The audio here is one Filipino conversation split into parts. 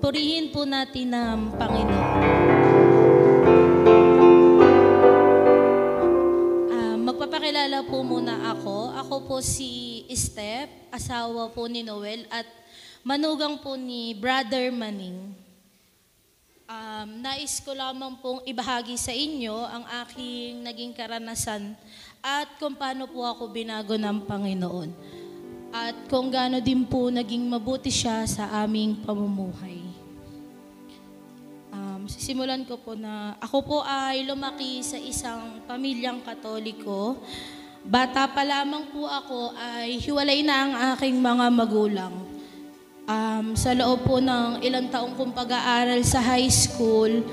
Purihin po natin ang Panginoon. Magpapakilala po muna ako. Ako po si Steph, asawa po ni Noel at manugang po ni Brother Manning. Nais ko lamang pong ibahagi sa inyo ang aking naging karanasan at kung paano po ako binago ng Panginoon. At kung gaano din po naging mabuti siya sa aming pamumuhay. Sisimulan ko po na ako po ay lumaki sa isang pamilyang Katoliko. Bata pa lamang po ako ay hiwalay na ang aking mga magulang. Sa loob po ng ilang taong kong pag-aaral sa high school,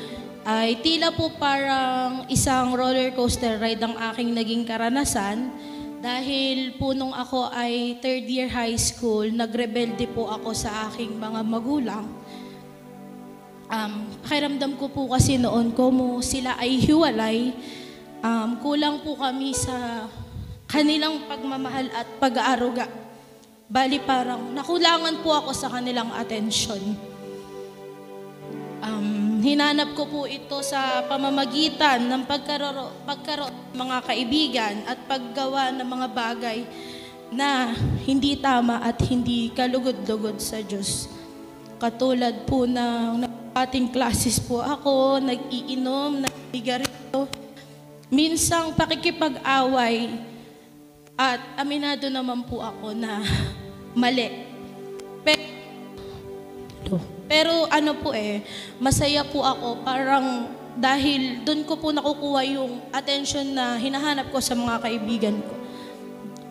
ay tila po parang isang roller coaster ride ang aking naging karanasan. Dahil po nung ako ay third year high school, nagrebelde po ako sa aking mga magulang. Pakiramdam ko po kasi noon kung sila ay hiwalay, kulang po kami sa kanilang pagmamahal at pag-aaruga. Bali parang nakulangan po ako sa kanilang atensyon. Hinanap ko po ito sa pamamagitan ng pagkaroon ng mga kaibigan at paggawa ng mga bagay na hindi tama at hindi kalugod-lugod sa Diyos. Katulad po ng ating classes po ako, nag-iinom, nag-igarito, minsang pakikipag-away at aminado naman po ako na mali. Pero ano po masaya po ako parang dahil doon ko po nakukuha yung attention na hinahanap ko sa mga kaibigan ko.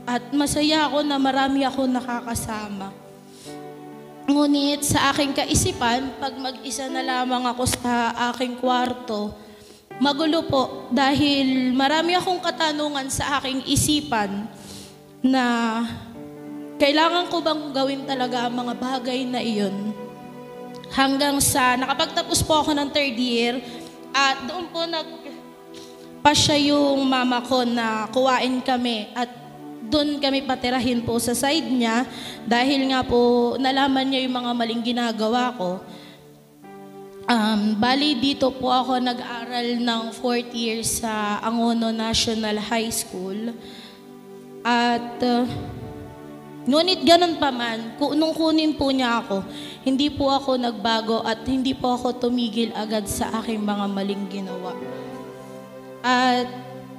At masaya ako na marami ako nakakasama. Ngunit sa aking kaisipan, pag mag-isa na lamang ako sa aking kwarto, magulo po dahil marami akong katanungan sa aking isipan na kailangan ko bang gawin talaga ang mga bagay na iyon. Hanggang sa nakapagtapos po ako ng third year at doon po nagpasya yung mama ko na kuwain kami at doon kami patirahin po sa side niya dahil nga po nalaman niya yung mga maling ginagawa ko. Bali dito po ako nag-aral ng 4th year sa Angono National High School. At ngunit ganun pa man, nung kunin po niya ako, hindi po ako nagbago at hindi po ako tumigil agad sa aking mga maling ginawa. At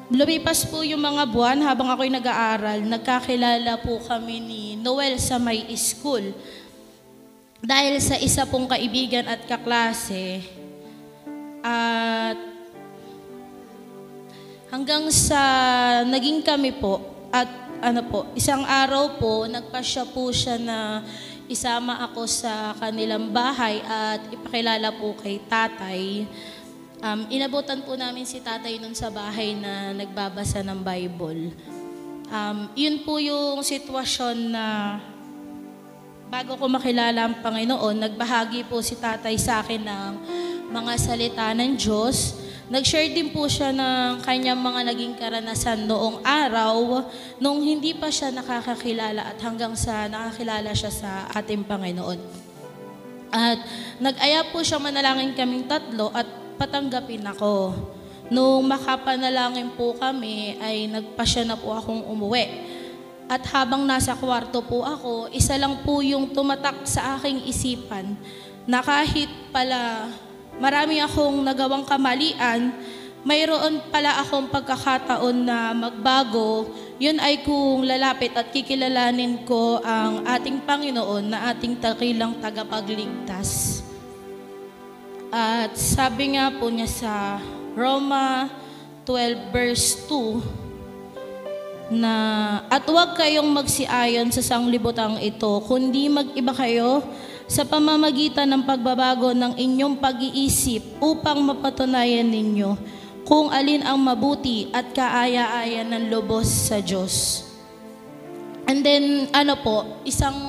lumipas po yung mga buwan habang ako'y nag-aaral, nagkakilala po kami ni Noel sa may school. Dahil sa isa pong kaibigan at kaklase, at hanggang sa naging kami po, at isang araw po, nagpasya po siya na isama ako sa kanilang bahay at ipakilala po kay tatay. Inabutan po namin si tatay nun sa bahay na nagbabasa ng Bible. Yun po yung sitwasyon na bago ko makilala ang Panginoon, nagbahagi po si tatay sa akin ng mga salita ng Diyos. Nag-share din po siya ng kanyang mga naging karanasan noong araw nung hindi pa siya nakakakilala at hanggang sa nakakilala siya sa ating Panginoon. At nag-aya po siya manalangin kaming tatlo at patanggapin ako. Nung makapanalangin po kami ay nagpasya na po akong umuwi. At habang nasa kwarto po ako, isa lang po yung tumatak sa aking isipan na kahit pala marami akong nagawang kamalian, mayroon pala akong pagkakataon na magbago, yun ay kung lalapit at kikilalanin ko ang ating Panginoon na ating dakilang tagapagligtas. At sabi nga po niya sa Roma 12 verse 2 na at huwag kayong magsiayon sa sanglibutang ito, kundi mag-iba kayo sa pamamagitan ng pagbabago ng inyong pag-iisip upang mapatunayan ninyo kung alin ang mabuti at kaaya-aya ng lubos sa Diyos. And then, isang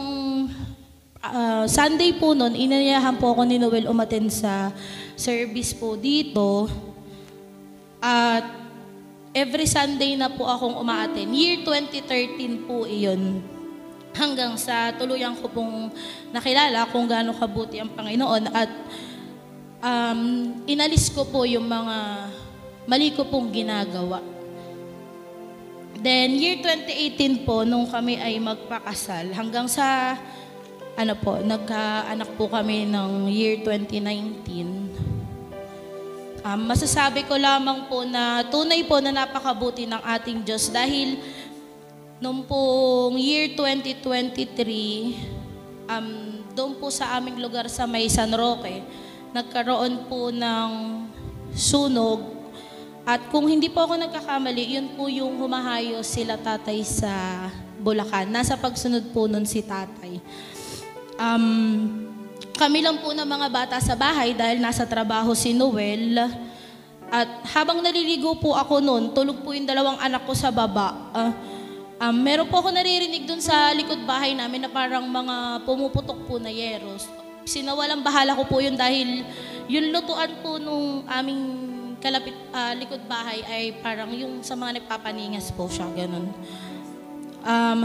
Sunday po noon, inayahan po ako ni Noel umattend sa service po dito. At every Sunday na po akong umaattend. Year 2013 po iyon. hanggang sa tuluyan ko pong nakilala kung gaano kabuti ang Panginoon at inalis ko po yung mga mali ko pong ginagawa. Then, year 2018 po, nung kami ay magpakasal, hanggang sa, nagkaanak po kami ng year 2019. Masasabi ko lamang po na tunay po na napakabuti ng ating Diyos dahil noong pong year 2023, doon po sa aming lugar sa may San Roque, nagkaroon po ng sunog. At kung hindi po ako nagkakamali, yun po yung humahayos sila tatay sa Bulacan. Nasa pagsunod po nun si tatay. Kami lang po ng mga bata sa bahay dahil nasa trabaho si Noel. At habang naliligo po ako noon, tulog po yung dalawang anak ko sa baba. Meron po ako naririnig dun sa likod bahay namin na parang mga pumuputok po na yeros. Sinawalang bahala ko po yun dahil yung lutuan po nung aming kalapit likod bahay ay parang yung sa mga nagpapaningas po siya, ganun.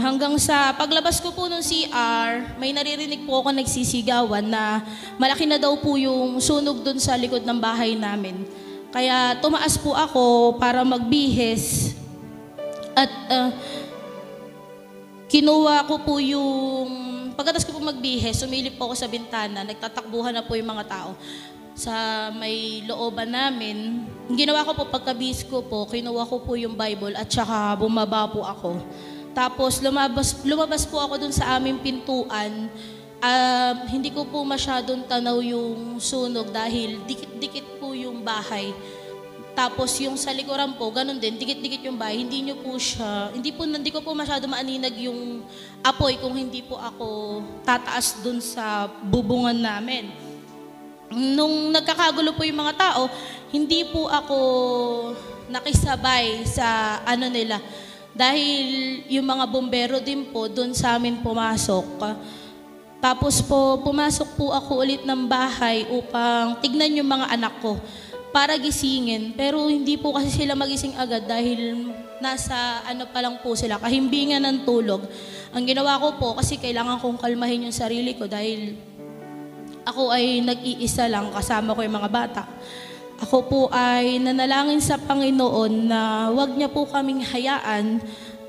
Hanggang sa paglabas ko po ng CR, may naririnig po ako nagsisigawan na malaki na daw po yung sunog dun sa likod ng bahay namin. Kaya tumaas po ako para magbihis at kinuha ko po yung, pagkatapos ko po magbihis, sumilip po ako sa bintana, nagtatakbuhan na po yung mga tao sa may looban namin. Ang ginawa ko po pagkabihis ko po, kinuha ko po yung Bible at saka bumaba po ako. Tapos lumabas po ako dun sa aming pintuan. Hindi ko po masyadong tanaw yung sunog dahil dikit-dikit po yung bahay. Tapos yung sa likuran po, ganun din, dikit-dikit yung bahay. Hindi ko po masyado maaninag yung apoy kung hindi po ako tataas dun sa bubungan namin. Nung nagkakagulo po yung mga tao, hindi po ako nakisabay sa nila. Dahil yung mga bombero din po doon sa amin pumasok. Tapos po, pumasok po ako ulit ng bahay upang tignan yung mga anak ko para gisingin. Pero hindi po kasi sila magising agad dahil nasa pa lang po sila, kahimbingan ng tulog. Ang ginawa ko po, kasi kailangan kong kalmahin yung sarili ko dahil ako ay nag-iisa lang, kasama ko yung mga bata. Ako po ay nanalangin sa Panginoon na huwag niya po kaming hayaan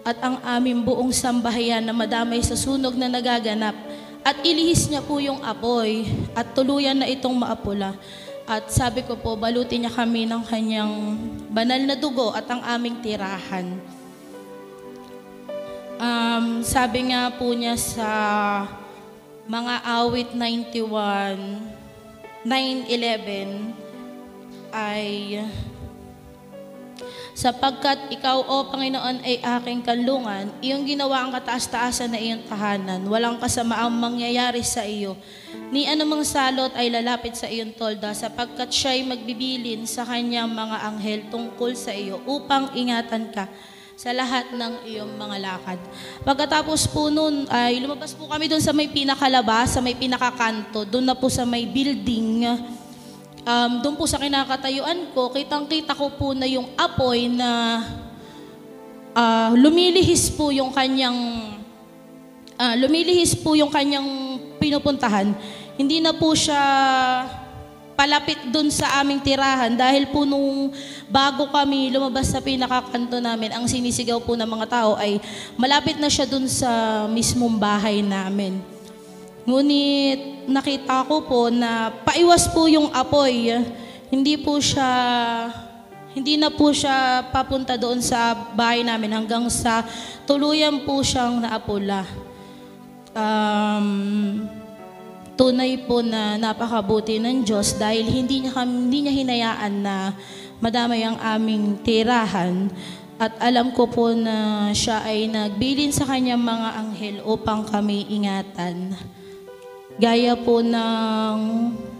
at ang aming buong sambahayan na madamay sa sunog na nagaganap. At ilihis niya po yung apoy at tuluyan na itong maapula. At sabi ko po, balutin niya kami ng kanyang banal na dugo at ang aming tirahan. Sabi nga po niya sa mga awit 91, 9:11 ay, sapagkat ikaw, O Panginoon, ay aking kanlungan, iyong ginawa ang kataas-taasan na iyong tahanan, walang kasamaang mangyayari sa iyo, ni anumang salot ay lalapit sa iyong tolda, sapagkat siya'y magbibilin sa kanyang mga anghel tungkol sa iyo, upang ingatan ka sa lahat ng iyong mga lakad. Pagkatapos po nun, ay lumabas po kami doon sa may pinakalabas, sa may pinakakanto, doon na po sa may building. Doon po sa kinakatayuan ko, kitang-kita ko po na yung apoy na lumilihis po yung kanyang pinupuntahan. Hindi na po siya palapit dun sa aming tirahan dahil po nung bago kami lumabas sa pinakakanto namin, ang sinisigaw po ng mga tao ay malapit na siya dun sa mismong bahay namin. Ngunit nakita ko po na paiwas po yung apoy. Hindi na po siya papunta doon sa bahay namin hanggang sa tuluyan po siyang naapula. Tunay po na napakabuti ng Diyos dahil hindi niya hinayaan na madamay ang aming tirahan at alam ko po na siya ay nagbilin sa kanyang mga anghel upang kami ingatan. Gaya po ng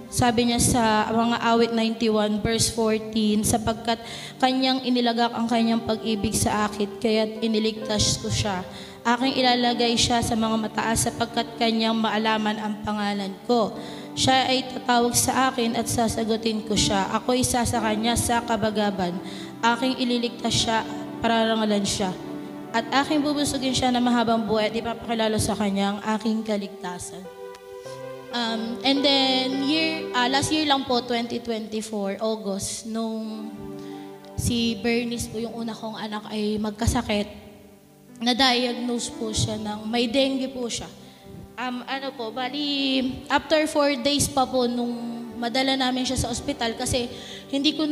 sabi niya sa mga awit 91 verse 14, sapagkat kanyang inilagak ang kanyang pag-ibig sa akin, kaya't iniligtas ko siya. Aking ilalagay siya sa mga mataas sapagkat kanyang maalaman ang pangalan ko. Siya ay tatawag sa akin at sasagutin ko siya. Ako isa sa kanya sa kabagaban. Aking ililigtas siya, pararangalan siya. at aking bubusugin siya na mahabang buhay at ipapakilala sa kanya ang aking kaligtasan. And then, last year lang po, 2024, August, nung si Bernice po, yung una kong anak, ay magkasakit, na-diagnose po siya ng may dengue po siya. After 4 days pa po nung madala namin siya sa ospital kasi hindi ko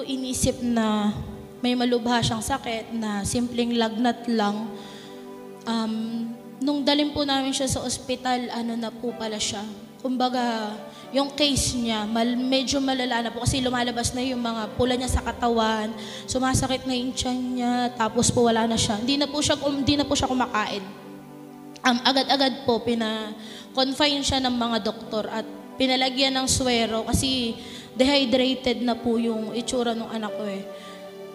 inisip na may malubha siyang sakit na simpleng lagnat lang. Nung dalhin po namin siya sa ospital, na po pala siya. Kumbaga, yung case niya, medyo malala na po kasi lumalabas na yung mga pula niya sa katawan, sumasakit na yung tiyan niya, tapos po wala na siya. Hindi na po siya kumakain. Agad-agad po, confine siya ng mga doktor at pinalagyan ng swero kasi dehydrated na po yung itsura ng anak ko eh.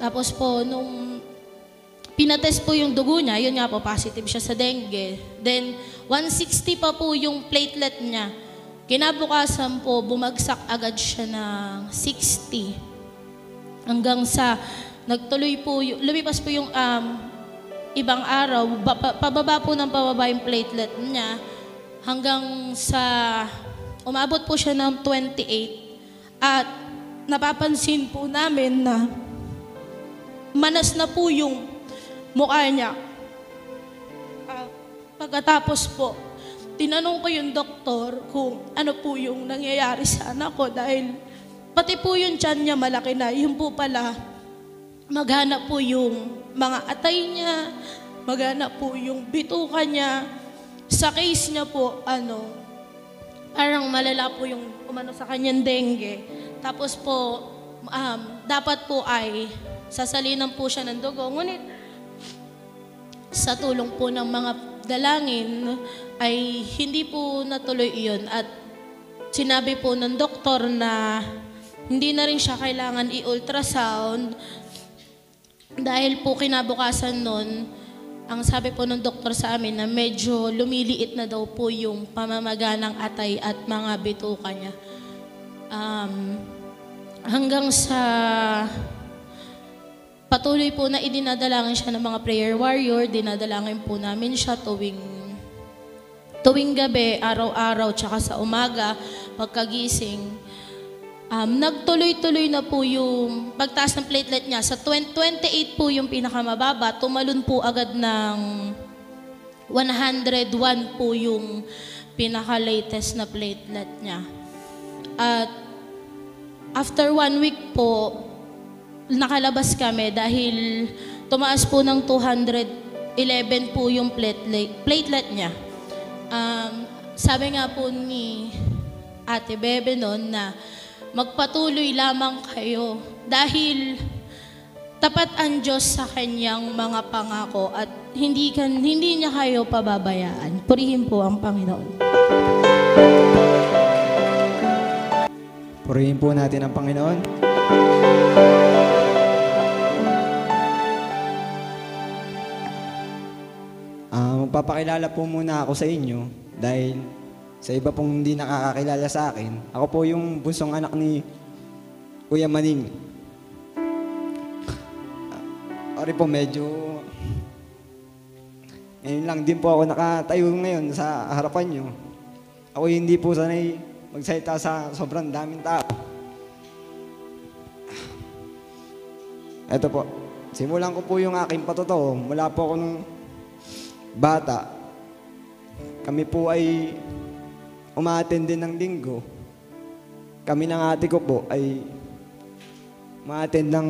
Tapos po, nung pinatest po yung dugo niya, yun nga po, positive siya sa dengue. Then, 160 pa po yung platelet niya. Kinabukasan po, bumagsak agad siya ng 60. Hanggang sa, lumipas po yung ibang araw, pababa po ng pababa yung platelet niya, hanggang sa, umabot po siya ng 28. At napapansin po namin na manas na po yung mukha niya. Pagkatapos po, tinanong ko yung doktor kung ano po yung nangyayari sa anak ko dahil pati po yung tiyan niya malaki na. Yung po pala, maghanap po yung mga atay niya, maghanap po yung bituka niya. Sa case niya po, parang malala po yung sa kanyang dengue. Tapos po, dapat po ay sasalinan po siya ng dugo. Ngunit, sa tulong po ng mga dalangin ay hindi po natuloy iyon at sinabi po ng doktor na hindi na rin siya kailangan i-ultrasound dahil po kinabukasan nun, ang sabi po ng doktor sa amin na medyo lumiliit na daw po yung pamamaga ng atay at mga bituka niya. Hanggang sa patuloy po na idinadalangin siya ng mga prayer warrior, dinadalangin po namin siya tuwing gabi, araw-araw, tsaka sa umaga, pagkagising. Nagtuloy-tuloy na po yung pagtaas ng platelet niya. Sa 28 po yung pinakamababa, tumalon po agad ng 101 po yung pinaka-latest na platelet niya. At after 1 week po, nakalabas kami dahil tumaas po ng 211 po yung platelet niya. Sabi nga po ni Ate Bebe noon na magpatuloy lamang kayo dahil tapat ang Diyos sa kanyang mga pangako at hindi niya kayo pababayaan. Purihin po ang Panginoon. Purihin po natin ang Panginoon. Magpapakilala po muna ako sa inyo dahil sa iba pong hindi nakakakilala sa akin, ako po yung bunsong anak ni Kuya Maning. Sorry po, medyo ngayon lang din po ako nakatayo ngayon sa harapan nyo. Ako hindi po sanay magsalita sa sobrang daming tao. Ito po, simulan ko po yung aking patotoo. Mula po ako nung bata, kami po ay umaattend din ng linggo. Kami ng ate ko po ay umaattend ng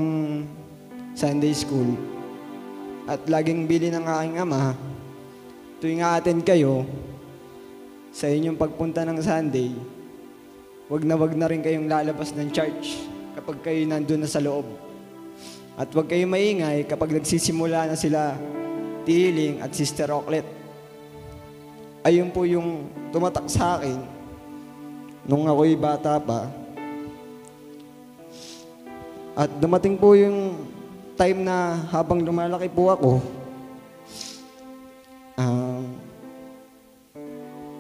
Sunday school. At laging bili ng aking ama, tuwing a-attend kayo, sa inyong pagpunta ng Sunday, wag na rin kayong lalabas ng church kapag kayo nandun na sa loob. At wag kayong maingay kapag nagsisimula na sila Tiling at Sister Rocklet. Ayun po yung tumatak sa akin nung ako'y bata pa. At dumating po yung time na habang lumalaki po ako,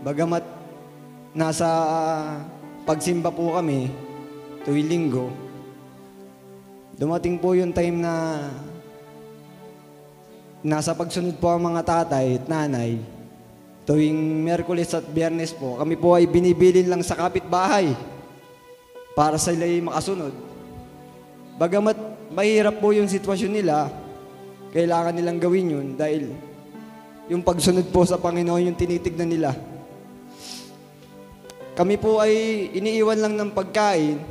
bagamat nasa pagsimba po kami tuwing linggo, dumating po yung time na nasa pagsunod po ang mga tatay at nanay. Tuwing Miyerkules at Biyernes po, kami po ay binibilin lang sa kapitbahay para sila ay makasunod. Bagamat mahirap po yung sitwasyon nila, kailangan nilang gawin yun dahil yung pagsunod po sa Panginoon yung tinitignan nila. Kami po ay iniiwan lang ng pagkain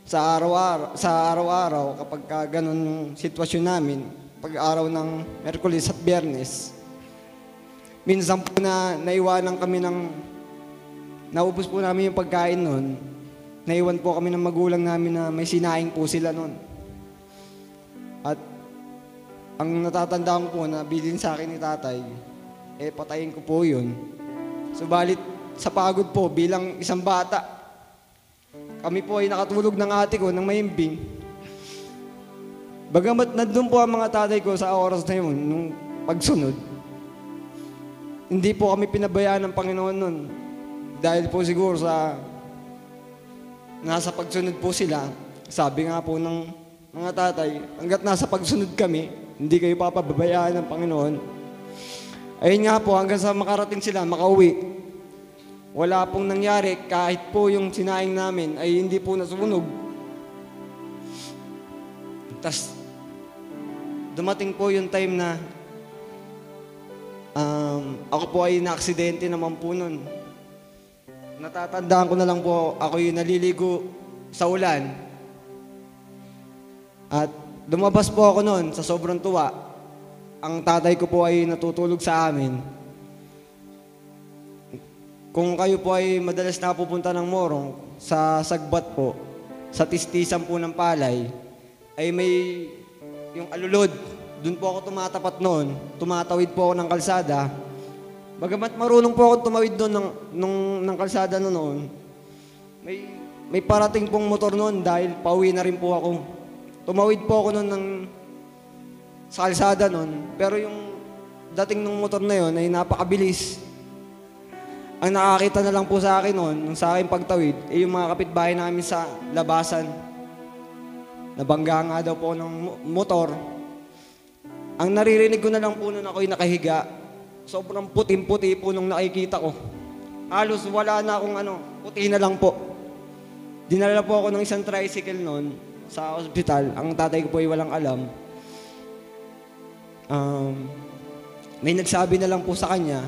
sa araw-araw kapag ganun yung sitwasyon namin, pag araw ng Miyerkules at Biyernes. Minsan po na naiwanan kami naubos po namin yung pagkain nun, naiwan po kami ng magulang namin na may sinaing po sila nun. At ang natatandaan ko po na bilin sa akin ni tatay, patayin ko po yun. Subalit sa pagod po bilang isang bata, kami po ay nakatulog ng ate ko ng mahimbing. Bagamat nandun po ang mga tatay ko sa oras na yun, nung pagsunod, hindi po kami pinabayaan ng Panginoon nun. Dahil po siguro sa nasa pagsunod po sila, sabi nga po ng mga tatay, hanggat nasa pagsunod kami, hindi kayo papababayaan ng Panginoon. Ayun nga po, hanggang sa makarating sila, makauwi. Wala pong nangyari, kahit po yung sinaing namin ay hindi po nasunog. Tas dumating po yung time na ako po ay na-aksidente naman po nun. Natatandaan ko na lang po, ako yung naliligo sa ulan. At lumabas po ako nun sa sobrang tuwa. Ang tatay ko po ay natutulog sa amin. Kung kayo po ay madalas napupunta ng Morong, sa Sagbat po, sa tistisan po ng palay, ay may yung alulod. Doon po ako tumatapat noon, tumatawid po ako ng kalsada. Bagamat marunong po ako tumawid doon ng kalsada noon, may parating pong motor noon dahil pauwi na rin po ako. Tumawid po ako noon sa kalsada noon, pero yung dating ng motor na yon ay napakabilis. Ang nakakita na lang po sa akin noon, nung sa akin pagtawid, ay yung mga kapitbahay namin sa labasan. Nabangga nga daw po ng motor. Ang naririnig ko na lang po nung ako'y nakahiga, sobrang puting-puti po nung nakikita ko. Halos wala na akong puti na lang po. Dinala po ako ng isang tricycle noon sa ospital. Ang tatay ko po ay walang alam. May nagsabi na lang po sa kanya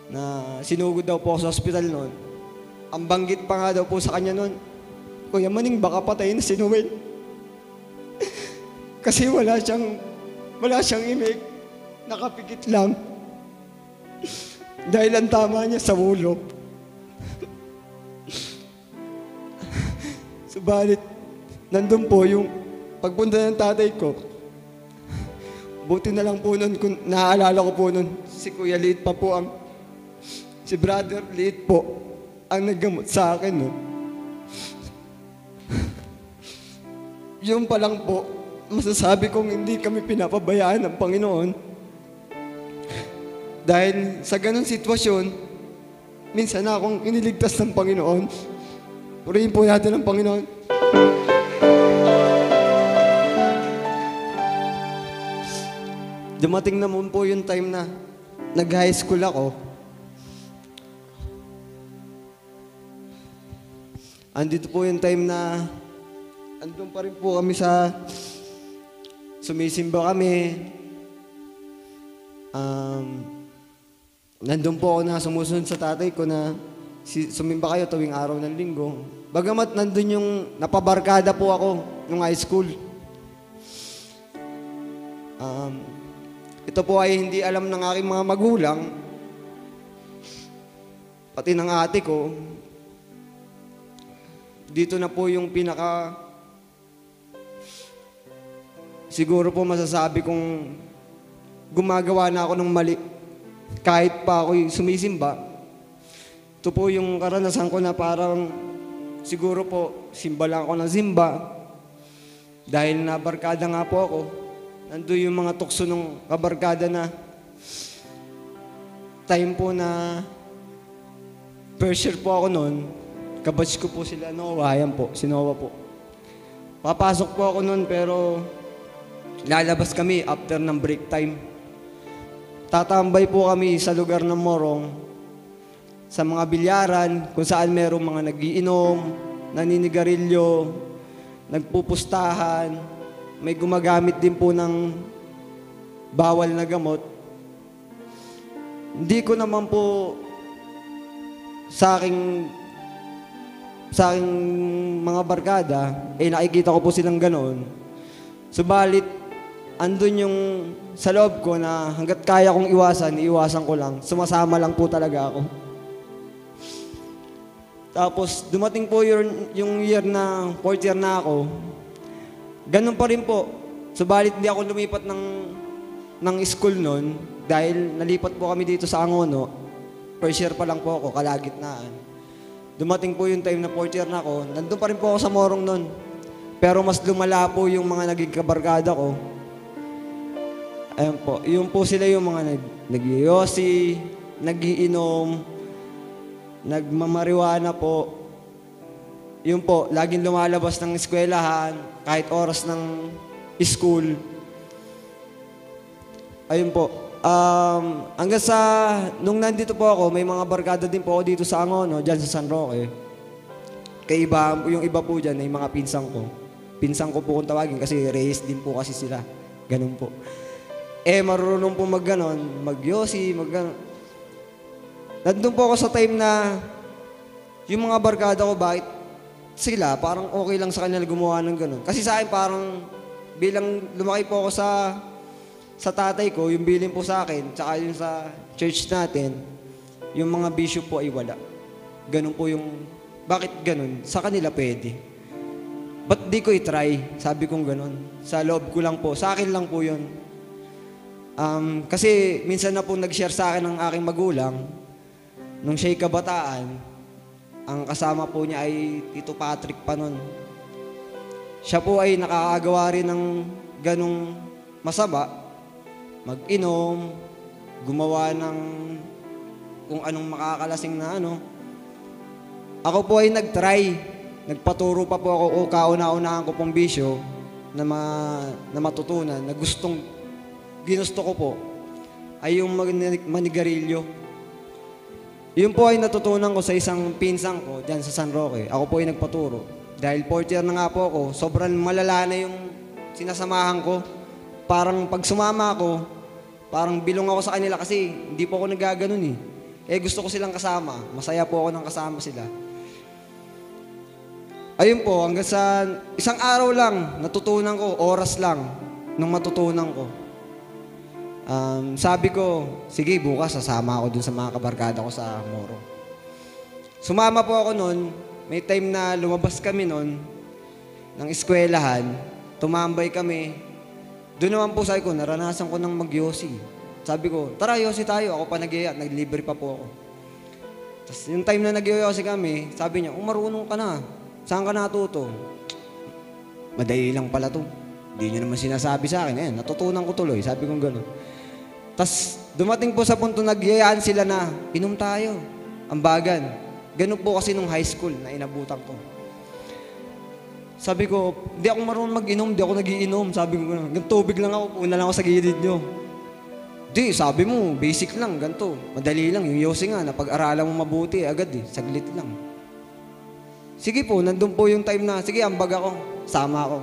na sinugod daw po ako sa ospital noon. Ang banggit pa nga daw po sa kanya noon, Kuya Maning, baka patayin na si Noel. Kasi wala siyang imik, nakapikit lang. Dahil ang tama niya sa ulo. Subalit, nandun po yung pagpunta ng tatay ko. Buti na lang po nun, kung naaalala ko po nun, si Kuya Liit pa po si Brother Liit po, ang naggamot sa akin nun. Yung pa lang po, masasabi kong hindi kami pinapabayaan ng Panginoon. Dahil sa ganung sitwasyon, minsan na akong iniligtas ng Panginoon. Purihin po natin ang Panginoon. Dumating naman po yung time na nag-high school ako. Andito po yung time na andun pa rin po kami sa sumisimba kami. Nandun po ako na sumusunod sa tatay ko na sumimba kayo tuwing araw ng linggo. Bagamat nandun yung napabarkada po ako nung high school. Ito po ay hindi alam ng aking mga magulang, pati ng ate ko. Dito na po yung siguro po masasabi kong gumagawa na ako ng mali kahit pa ako'y sumisimba. Ito po yung karanasan ko na parang siguro po simba lang ako ng simba dahil nabarkada nga po ako. Nandun yung mga tukso ng kabarkada na time po na first year po ako noon. Kabatch ko po sila Noah, ayan po, si Noah po. Papasok po ako noon pero lalabas kami after ng break time. Tatambay po kami sa lugar ng Morong, sa mga bilyaran, kung saan merong mga nagiinom, naninigarilyo, nagpupustahan, may gumagamit din po ng bawal na gamot. Hindi ko naman po sa aking mga barkada, nakikita ko po silang ganoon. Subalit, andun yung sa loob ko na hanggat kaya kong iwasan ko lang. Sumasama lang po talaga ako. Tapos, dumating po yung year na, 4th year na ako. Ganun pa rin po. Subalit, hindi ako lumipat ng school noon dahil nalipat po kami dito sa Angono. First year pa lang po ako, kalagitnaan. Dumating po yung time na 4th year na ako, nandun pa rin po ako sa Morong noon. Pero mas lumala po yung mga naging kabarkada ko. Ayun po, yun po sila yung mga nag-yosi, nagiinom, nagmamariwana po. Yun po, laging lumalabas ng eskwelahan, kahit oras ng school. Ayun po. Hanggang sa, nung nandito po ako, may mga barkada din po ako dito sa Angono, dyan sa San Roque. Yung iba po dyan ay mga pinsang ko. Pinsang ko po kung tawagin kasi race din po kasi sila. Ganun po. Marunong po mag-ganon, mag-yosi, mag-ganon. Nandun po ako sa time na yung mga barkada ko, bakit sila, parang okay lang sa kanila gumawa ng ganon. Kasi sa akin parang, bilang lumaki po ako sa tatay ko, yung bilin po sa akin, tsaka yung sa church natin, yung mga bishop po ay wala. Ganun po yung, bakit ganun? Sa kanila pwede. Ba't di ko i-try? Sabi kong ganun. Sa loob ko lang po, sa akin lang po yun. Kasi minsan na po nag-share sa akin ng aking magulang, nung siya'y kabataan, ang kasama po niya ay Tito Patrick pa nun. Siya po ay nakakagawa rin ng ganung masama, mag-inom, gumawa ng kung anong makakalasing na ano. Ako po ay nag-try. Nagpaturo pa po ako o kauna-unahan ko pong bisyo na matutunan, na ginusto ko po, ay yung manigarilyo. Yun po ay natutunan ko sa isang pinsang ko dyan sa San Roque. Ako po ay nagpaturo. Dahil 4th year na nga po ako, sobrang malala na yung sinasamahan ko. Parang pag sumama ako, parang bilong ako sa kanila kasi hindi po ako nagaganon eh. Gusto ko silang kasama. Masaya po ako nang kasama sila. Ayun po, hanggang sa isang araw lang, natutunan ko, oras lang, nung matutunan ko. Sabi ko, sige bukas sasama ako dun sa mga kabarkada ko sa Moro. Sumama po ako nun, may time na lumabas kami nun, ng eskwelahan, tumambay kami. Doon naman po sabi ko, naranasan ko ng mag-yosi. Sabi ko, tara yosi tayo, ako pa naglibre pa po ako. Tapos yung time na nag-yosi kami, sabi niya, marunong ka na. Saan ka natuto? Madali lang pala to. Hindi niya naman sinasabi sa akin. Natutunan ko tuloy. Sabi kong gano'n. Tapos dumating po sa punto nagyayaan sila na, inom tayo. Ambagan. Ganun po kasi nung high school na inabutan ko. Sabi ko, hindi ako marunong mag-inom, hindi ako nagiinom. Sabi ko gano'n. Tubig lang ako, una lang ako sa gilid nyo. Di, sabi mo, basic lang, ganito. Madali lang. Yung yosi nga, napag-aralan mo mabuti, agad saglit lang. Sige po, nandun po yung time na, sige, ambag ako, sama ako.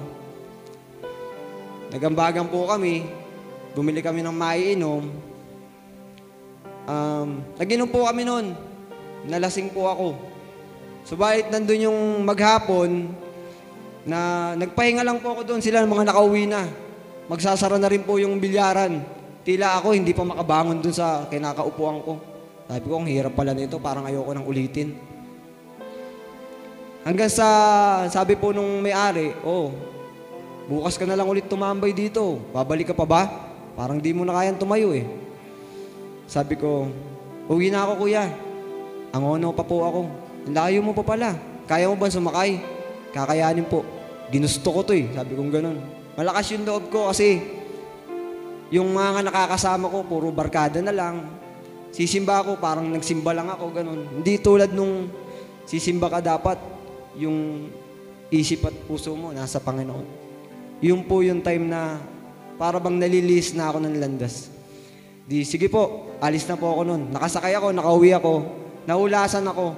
Nagambagan po kami, bumili kami ng maiinom. Nag-inom po kami noon, nalasing po ako. Subalit nandun yung maghapon, na nagpahinga lang po ako doon, sila mga nakauwi na. Magsasara na rin po yung bilyaran. Tila ako, hindi pa makabangon doon sa kinakaupuan ko. Sabi ko, ang hirap pala nito, parang ayoko nang ulitin. Hanggang sa, sabi po nung may-ari, bukas ka na lang ulit tumambay dito. Babalik ka pa ba? Parang di mo na kayang tumayo eh. Sabi ko, uwi na ako kuya. Angono pa po ako. Layo mo pa pala. Kaya mo ba sumakay? Kakayanin po. Ginusto ko to eh. Sabi kong ganun. Malakas yung loob ko kasi yung mga nakakasama ko, puro barkada na lang. Sisimba ako, parang nagsimba lang ako, ganun. Hindi tulad nung sisimba ka dapat. Yung isip at puso mo nasa Panginoon. Yun po yung time na para bang nalilis na ako ng landas. Di, sige po, alis na po ako nun. Nakasakay ako, nakauwi ako, nahulasan ako.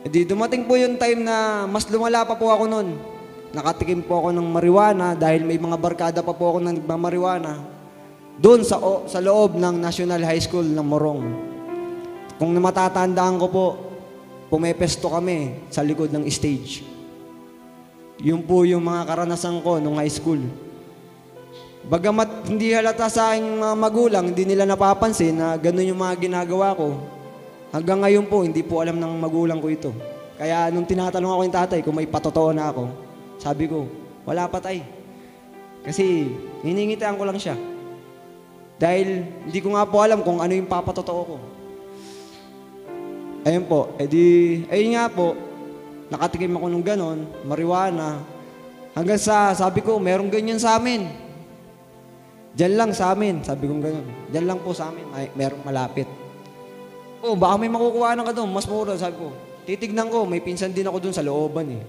Di, dumating po yung time na mas lumala pa po ako nun. Nakatikim po ako ng marijuana dahil may mga barkada pa po ako na nagmamarijuana. Doon sa loob ng National High School ng Morong. Kung matatandaan ko po, pumepesto kami sa likod ng stage. Yun po yung mga karanasan ko nung high school. Bagamat hindi halata sa aking mga magulang, hindi nila napapansin na ganun yung mga ginagawa ko. Hanggang ngayon po, hindi po alam ng magulang ko ito. Kaya nung tinatanong ako yung tatay kung may patotoo na ako, sabi ko, wala pa tay. Kasi hiningitian ko lang siya. Dahil hindi ko nga po alam kung ano yung papatotoo ko. Ayun po, ayun nga po, nakatikim ako nung ganon, marijuana. Hanggang sabi ko, merong ganyan sa amin. Diyan lang sa amin, sabi kong ganon. Diyan lang po sa amin, merong malapit. Oh, baka may makukuha ka doon, mas mura, sabi ko. Titignan ko, may pinsan din ako doon sa looban eh.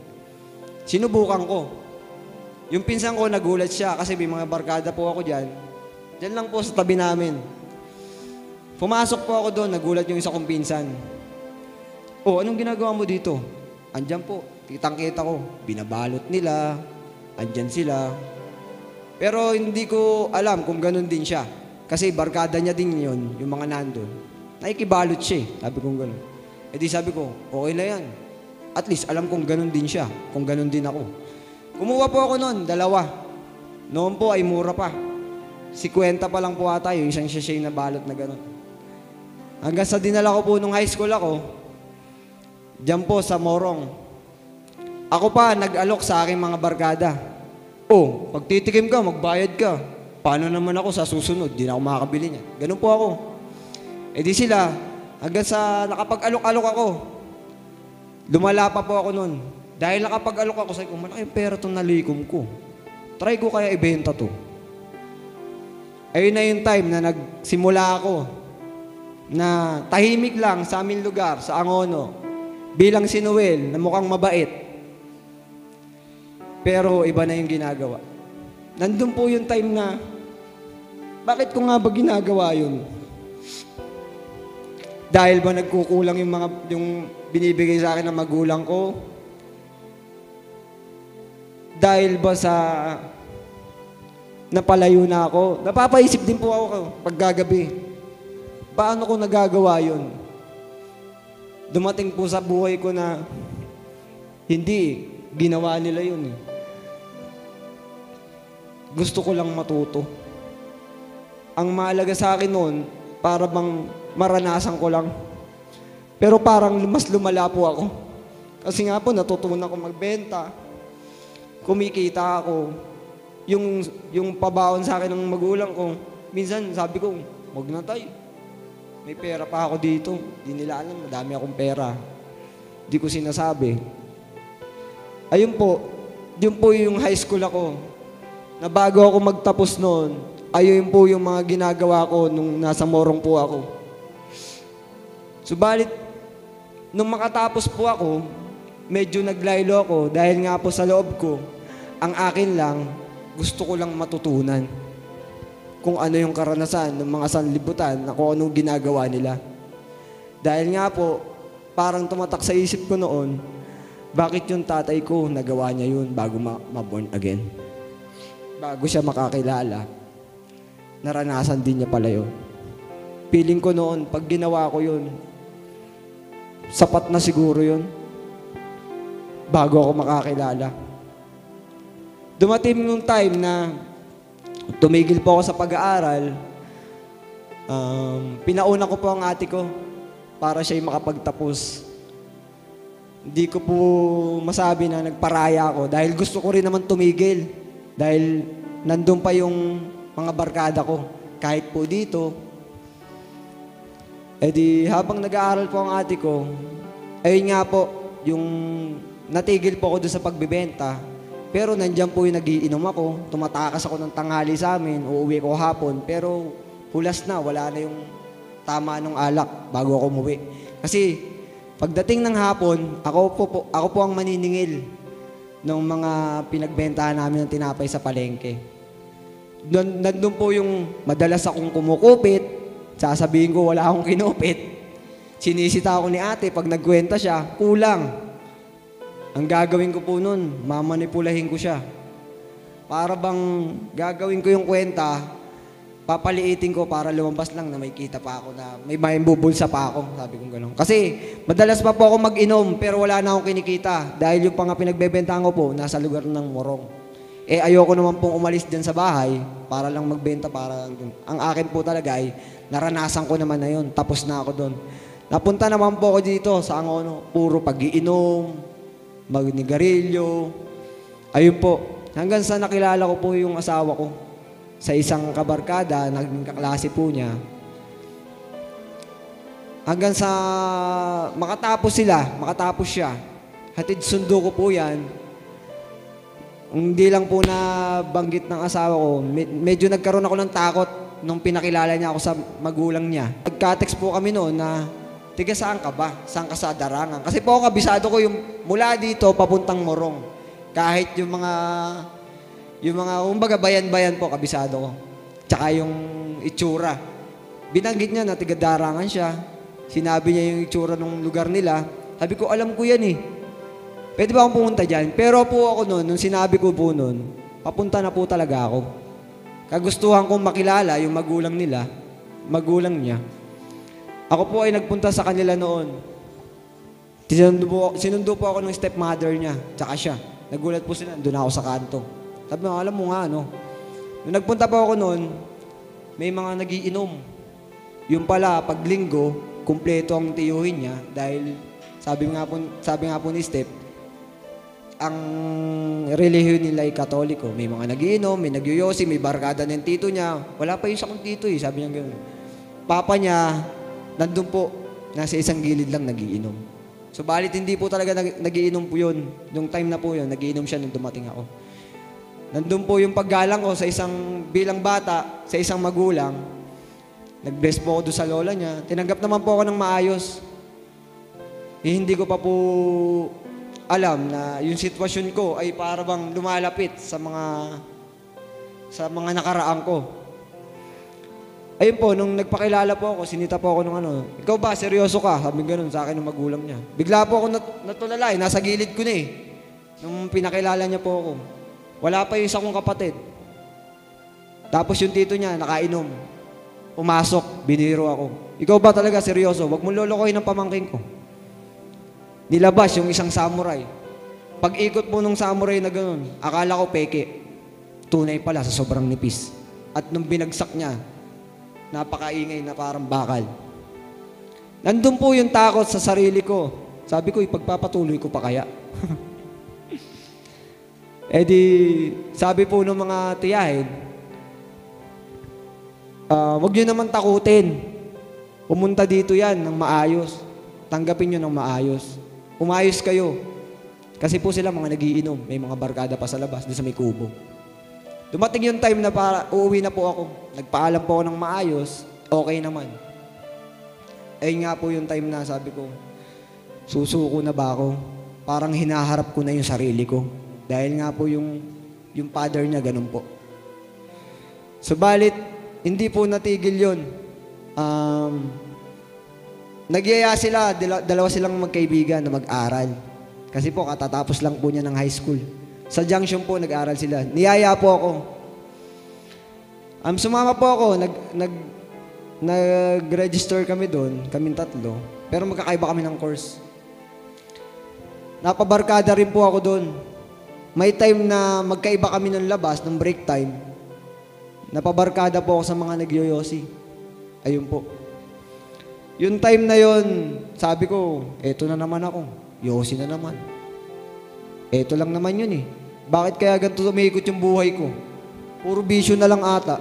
Sinubukan ko. Yung pinsan ko, nagulat siya kasi may mga barkada po ako dyan. Diyan lang po sa tabi namin. Pumasok po ako doon, nagulat yung isa kong pinsan. Oh, anong ginagawa mo dito? Andyan po, kitang-kita ko. Binabalot nila, andyan sila. Pero hindi ko alam kung ganun din siya. Kasi barkada niya din yun, yung mga nandun. Nakikibalot siya eh, sabi kong ganun. E di sabi ko, okay na yan. At least alam kong ganun din siya, kung ganun din ako. Kumuha po ako noon, 2. Noon po ay mura pa. 50 pa lang po ata yung isang sachet na balot na ganun. Hanggang sa dinala ko po nung high school ako, diyan po sa Morong. Ako pa nag-alok sa aking mga barkada. Oh, pag titikim ka, magbayad ka. Paano naman ako sa susunod? Di na ako makakabili niya. Ganun po ako. Eh di sila, hanggang sa nakapag-alok-alok ako, lumala pa po ako nun. Dahil nakapag-alok ako, sabi ko, malaki yung pera itong nalikom ko. Try ko kaya ibenta to. Ayun na yung time na nagsimula ako na tahimik lang sa aming lugar, sa Angono, bilang si Noel na mukhang mabait. Pero iba na yung ginagawa. Nandun po yung time na, bakit ko nga ba ginagawa yun? Dahil ba nagkukulang yung binibigay sa akin ng magulang ko? Dahil ba sa napalayo na ako? Napapaisip din po ako paggagabi. Paano ko nagagawa yun? Dumating po sa buhay ko na hindi, ginawa nila yun eh. Gusto ko lang matuto. Ang mahalaga sa akin noon, para bang maranasan ko lang. Pero parang mas lumala po ako. Kasi nga po, natutunan ko magbenta. Kumikita ako. Yung pabaon sa akin ng magulang ko, minsan sabi ko, wag na tayo. May pera pa ako dito. Di nila alam, madami akong pera. Di ko sinasabi. Ayun po, yun po yung high school ako. Na bago ako magtapos noon, ayun po yung mga ginagawa ko nung nasa Morong po ako. Subalit, nung makatapos po ako, medyo naglaylo ako dahil nga po sa loob ko, ang akin lang, gusto ko lang matutunan kung ano yung karanasan ng mga sanlibutan na kung anong ginagawa nila. Dahil nga po, parang tumatak sa isip ko noon, bakit yung tatay ko nagawa niya yun bago ma-born again? Bago siya makakilala, naranasan din niya pala yun. Feeling ko noon, pag ginawa ko yun, sapat na siguro yun bago ako makakilala. Dumating nung time na tumigil po ako sa pag-aaral, pinauna ko po ang ate ko para siya'y makapagtapos. Hindi ko po masabi na nagparaya ako dahil gusto ko rin naman tumigil. Dahil nandun pa yung mga barkada ko. Kahit po dito, habang nag-aaral po ang ate ko, ayun nga po, yung natigil po ako doon sa pagbibenta. Pero nandyan po yung nagiinom ako, tumatakas ako ng tanghali sa amin, uuwi ko hapon. Pero hulas na, wala na yung tama ng alak bago ako umuwi. Kasi pagdating ng hapon, ako po ang maniningil ng mga pinagbentahan namin ng tinapay sa palengke. Nandun po yung madalas akong kumukupit, sasabihin ko wala akong kinupit. Sinisita ako ni ate, pag nagkwenta siya, kulang. Ang gagawin ko po nun, mamanipulahin ko siya. Para bang gagawin ko yung kwenta, papaliitin ko para lumabas lang na may kita pa ako, na may bubulsa pa ako, sabi ko gano'n. Kasi madalas pa po ako mag-inom pero wala na akong kinikita dahil yung pang pinagbebentahan ko po nasa lugar ng Morong. Eh ayoko naman pong umalis dyan sa bahay para lang magbenta, para ang akin po talaga ay naranasan ko naman na yun, tapos na ako doon. Napunta naman po ako dito sa Angono, puro pag-iinom, magnigarilyo, ayun po. Hanggang sa nakilala ko po yung asawa ko sa isang kabarkada, naging kaklase po niya. Hanggang sa makatapos siya. Hatid sundo ko po yan. Hindi lang po na banggit ng asawa ko, medyo nagkaroon ako ng takot nung pinakilala niya ako sa magulang niya. Nagka-text po kami noon na, tiga saan ka ba? Saan ka sa Darangan? Kasi po kabisado ko yung mula dito papuntang Morong. Kahit yung mga kumbaga bayan-bayan po, kabisado ko. Tsaka yung itsura. Binanggit niya na tiga Darangan siya. Sinabi niya yung itsura ng lugar nila. Sabi ko, alam ko yan eh. Pwede ba akong pumunta dyan? Pero po ako noon, nung sinabi ko po noon, papunta na po talaga ako. Kagustuhan kong makilala yung magulang niya. Ako po ay nagpunta sa kanila noon. Sinundo po ako ng stepmother niya, tsaka siya. Nagulat po sila, doon ako sa kanto. Sabi mo, alam mo nga, no? Nung nagpunta po ako noon, may mga nagiinom. Yung pala, pag linggo, kumpleto ang tiyuhin niya dahil sabi nga po ni Step, ang relihiyon nila ay Katoliko. May mga nagiinom, may nagyoyosi, may barkada ng tito niya. Wala pa yung sa kong tito eh, sabi niya gano'n. Papa niya, nandun po, nasa isang gilid lang nagiinom. So, balit hindi po talaga nagiinom po yun. Yung time na po yun, nagiinom siya nung dumating ako. Nandun po yung paggalang ko sa isang bilang bata, sa isang magulang. Nag-bless po ako doon sa lola niya. Tinanggap naman po ako ng maayos. Eh, hindi ko pa po alam na yung sitwasyon ko ay para bang lumalapit sa mga nakaraan ko. Ayun po, nung nagpakilala po ako, sinita po ako ng ikaw ba, seryoso ka? Sabi ganun sa akin ng magulang niya. Bigla po ako natulala eh, nasa gilid ko na eh. Nung pinakilala niya po ako. Wala pa yung isa kong kapatid. Tapos yung tito niya, nakainom. Pumasok, biniro ako. Ikaw ba talaga, seryoso? Huwag mong lolokohin ng pamangkin ko. Nilabas yung isang samurai. Pag-ikot po nung samurai na ganun, akala ko peke. Tunay pala sa sobrang nipis. At nung binagsak niya, napakaingay na parang bakal. Nandun po yung takot sa sarili ko. Sabi ko, ipagpapatuloy ko pa kaya? Eh di, sabi po ng mga tiyahin, wag nyo naman takutin. Pumunta dito yan ng maayos. Tanggapin nyo ng maayos. Umayos kayo. Kasi po sila mga nagiinom. May mga barkada pa sa labas, doon sa may kubo. Dumating yung time na uuwi na po ako. Nagpaalam po ako ng maayos, okay naman. Ayun nga po yung time na sabi ko, susuko na ba ako? Parang hinaharap ko na yung sarili ko. Dahil nga po yung father niya, ganun po. Subalit, hindi po natigil yun. Nagyaya sila, dalawa silang magkaibigan na mag-aral. Kasi po, katatapos lang po niya ng high school. Sa Junction po, nag-aral sila. Niyaya po ako. Sumama po ako. Nag-register kami doon, kaming tatlo. Pero magkakaiba kami ng course. Napabarkada rin po ako doon. May time na magkaiba kami ng labas, ng break time. Napabarkada po ako sa mga nagyoyosi. Ayun po. Yung time na yon, sabi ko, eto na naman ako. Yosi na naman. Eto lang naman yun eh. Bakit kaya ganito umikot yung buhay ko? Puro bisyo na lang ata.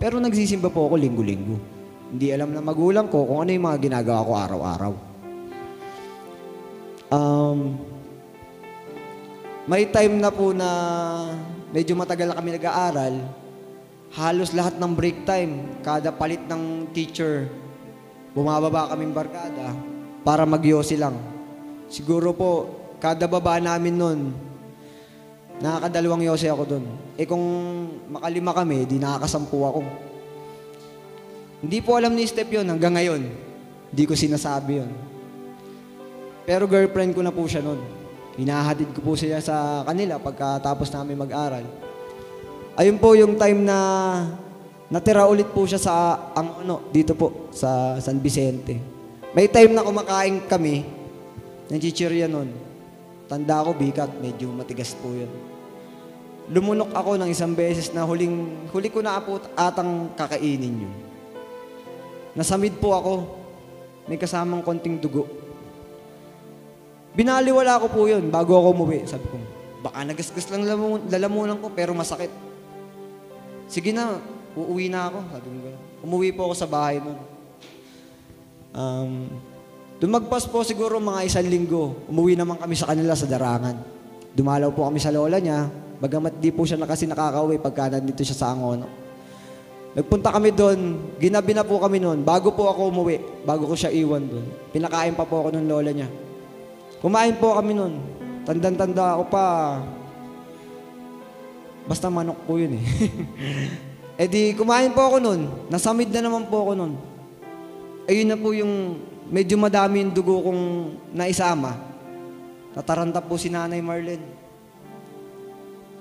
Pero nagsisimba po ako linggo-linggo. Hindi alam ng magulang ko kung ano yung mga ginagawa ko araw-araw. May time na po na medyo matagal na kami nag-aaral. Halos lahat ng break time, kada palit ng teacher, bumababa kaming barkada para magyosi lang. Siguro po, kada baba namin nun, Nakakadalawang yose ako doon. Eh kung makalima kami, di nakakasampu ako. Hindi po alam ni Steph yun hanggang ngayon. Hindi ko sinasabi yun. Pero girlfriend ko na po siya noon. Hinahatid ko po siya sa kanila pagkatapos namin mag-aral. Ayun po yung time na natira ulit po siya sa dito po sa San Vicente. May time na kumakain kami ng chichirya noon. Tanda ko bigat, medyo matigas po 'yun. Lumunok ako ng isang beses na huli ko na po atang kakainin 'yun. Nasamid po ako. May kasamang konting dugo. Binaliwala ko po 'yun bago ako umuwi. Sabi ko, baka nagasgas lang lalamunan ko pero masakit. Sige na, uuwi na ako. Sabi ko gano'n. Umuwi po ako sa bahay nun. Dumagpas po siguro mga 1 linggo. Umuwi naman kami sa kanila sa Darangan. Dumalaw po kami sa lola niya. Bagamat di po siya kasi nakakauwi pagka nandito siya sa Angono. Nagpunta kami doon. Ginabi na po kami noon. Bago po ako umuwi. Bago ko siya iwan doon. Pinakain pa po ako ng lola niya. Kumain po kami noon. Tandang-tanda ako pa. Basta manok po yun eh. Eh di, kumain po ako nun. Nasamid na naman po ako nun. Ayun na po yung medyo madami yung dugo kong naisama. Tataranta po si Nanay Marlene.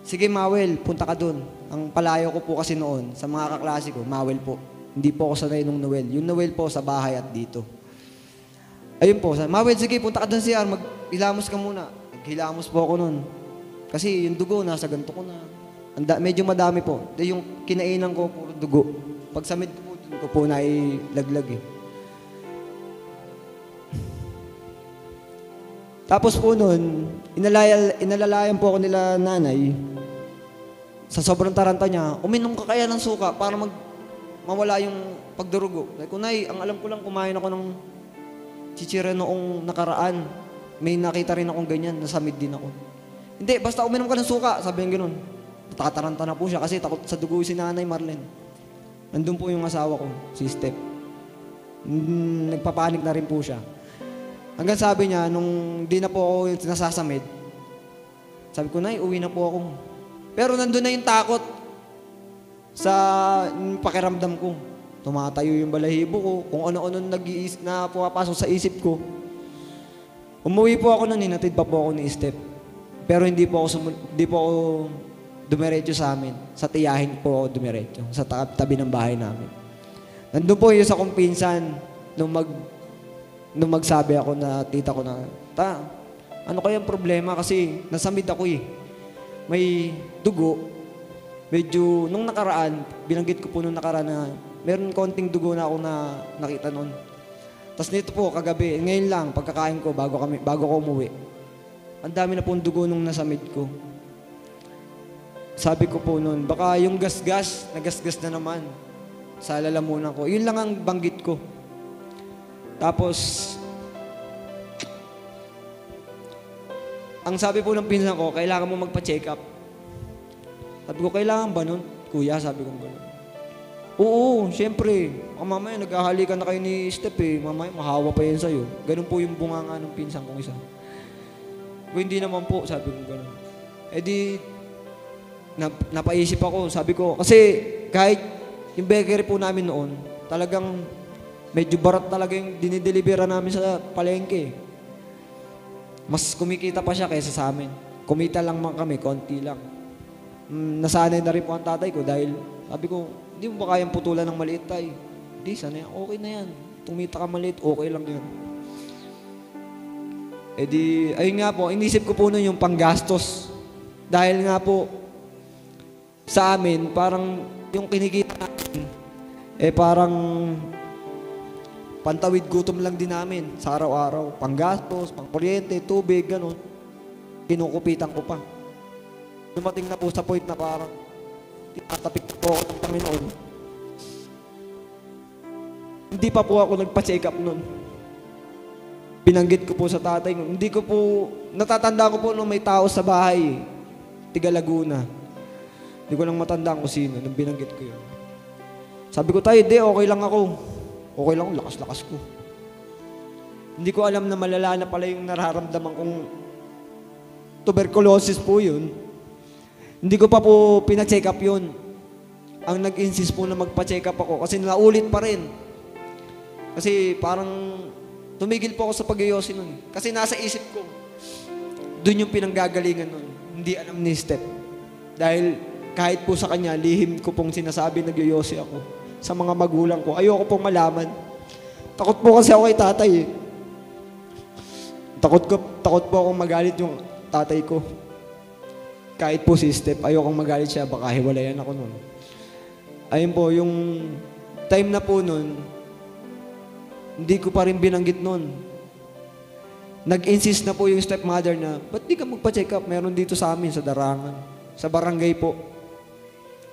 Sige, Mawel, punta ka dun. Ang palayo ko po kasi noon, sa mga kaklase ko, Mawel po. Hindi po ako sanay nung Noel. Yung Noel po sa bahay at dito. Ayun po, Mawel, sige, punta ka dun siya. Maghilamos ka muna. Maghilamos po ako nun. Kasi yung dugo, nasa ganito ko na. Medyo madami po. Yung kinainan ko, puro dugo. Pag samid ko po, dun ko po nailaglag eh. Tapos po nun, inalalayan po ako nila nanay. Sa sobrang taranta niya, uminom ka kaya ng suka para mawala yung pagdurugo. Sabi ko, Nay, ang alam ko lang kumain ako ng chichira noong nakaraan. May nakita rin akong ganyan, nasamid din ako. Hindi, basta uminom ka ng suka, sabi yung gano'n. Tataranta na po siya kasi takot sa dugo si Nanay Marlene. Nandun po yung asawa ko, si Steph. Nagpapanik na rin po siya. Hanggang sabi niya, nung di na po ako nasasamid, sabi ko, Nay, uwi na po ako. Pero nandun na yung takot sa pakiramdam ko. Tumatayo yung balahibo ko, kung ano-ano na pumapasok sa isip ko. Umuwi po ako nun, hinatid pa po ako ni Steph. Pero hindi po ako dumiretso sa amin. Sa tiyahin po ako dumiretso. Sa tabi ng bahay namin. Nandun po yung sa kong pinsan nung magsabi ako na tita ko na, ano kayang problema? Kasi nasamid ako eh. May dugo. Medyo, nung nakaraan, binanggit ko po nung nakaraan na meron konting dugo na ako na nakita noon. Tapos nito po, kagabi, ngayon lang, pagkakain ko, bago ko umuwi. Ang dami na pong dugo nung nasamid ko. Sabi ko po noon, baka yung nagasgas na naman sa lalamunan ko. Yun lang ang banggit ko. Tapos, ang sabi po ng pinsan ko, kailangan mo magpa-check up. Sabi ko, kailangan ba nun? Kuya, sabi ko gano'n. Oo, syempre. Mamaya, naghahalikan na kayo ni Steph eh. Mamaya, mahawa pa yan sa'yo. Ganun po yung bunganga ng pinsan kong isa. Kung hindi naman po, sabi ko gano'n. Eh di, napaisip ako, sabi ko, kasi kahit yung bakery po namin noon, talagang medyo barat talaga yung dinidelibera namin sa palengke. Mas kumikita pa siya kaysa sa amin. Kumita lang man kami, konti lang. Nasanay na rin po ang tatay ko dahil sabi ko, hindi mo ba kayang putulan ng maliit tayo? Hindi, sana yan. Okay na yan. Tumita ka maliit, okay lang yan. Eh di, ayun nga po, inisip ko po nun yung panggastos. Dahil nga po, sa amin, parang yung kinikita namin, parang pantawid gutom lang din namin sa araw-araw. Panggastos, pangkuryente, tubig, gano'n. Kinukupitan ko pa. Dumating na po sa point na parang tinatapik po ako ng Panginoon. Hindi pa po ako nagpa-check up nun. Binanggit ko po sa tatay ko. Hindi ko po, natatanda ko po nung may tao sa bahay, tiga Laguna. Hindi ko lang matandaan kung sino nung binanggit ko yun. Sabi ko, tayo, okay lang ako. Okay lang ako, lakas-lakas ko. Hindi ko alam na malala na pala yung nararamdaman kong tuberculosis po yun. Hindi ko pa po pina-check up yun. Ang nag-insist po na magpa-check up ako kasi naulit pa rin. Kasi parang tumigil po ako sa pag-yosi nun. Kasi nasa isip ko, dun yung pinanggagalingan nun. Hindi alam ni Step. Dahil kahit po sa kanya, lihim ko pong sinasabi nag-yosi ako sa mga magulang ko. Ayoko pong malaman. Takot po kasi ako kay tatay eh. Takot po akong magalit yung tatay ko. Kahit po si Step, ayokong magalit siya, baka hiwalayan ako nun. Ayun po, yung time na po nun, hindi ko pa rin binanggit nun. Nag-insist na po yung stepmother na, ba't di ka magpa-check up? Meron dito sa amin, sa Darangan. Sa barangay po.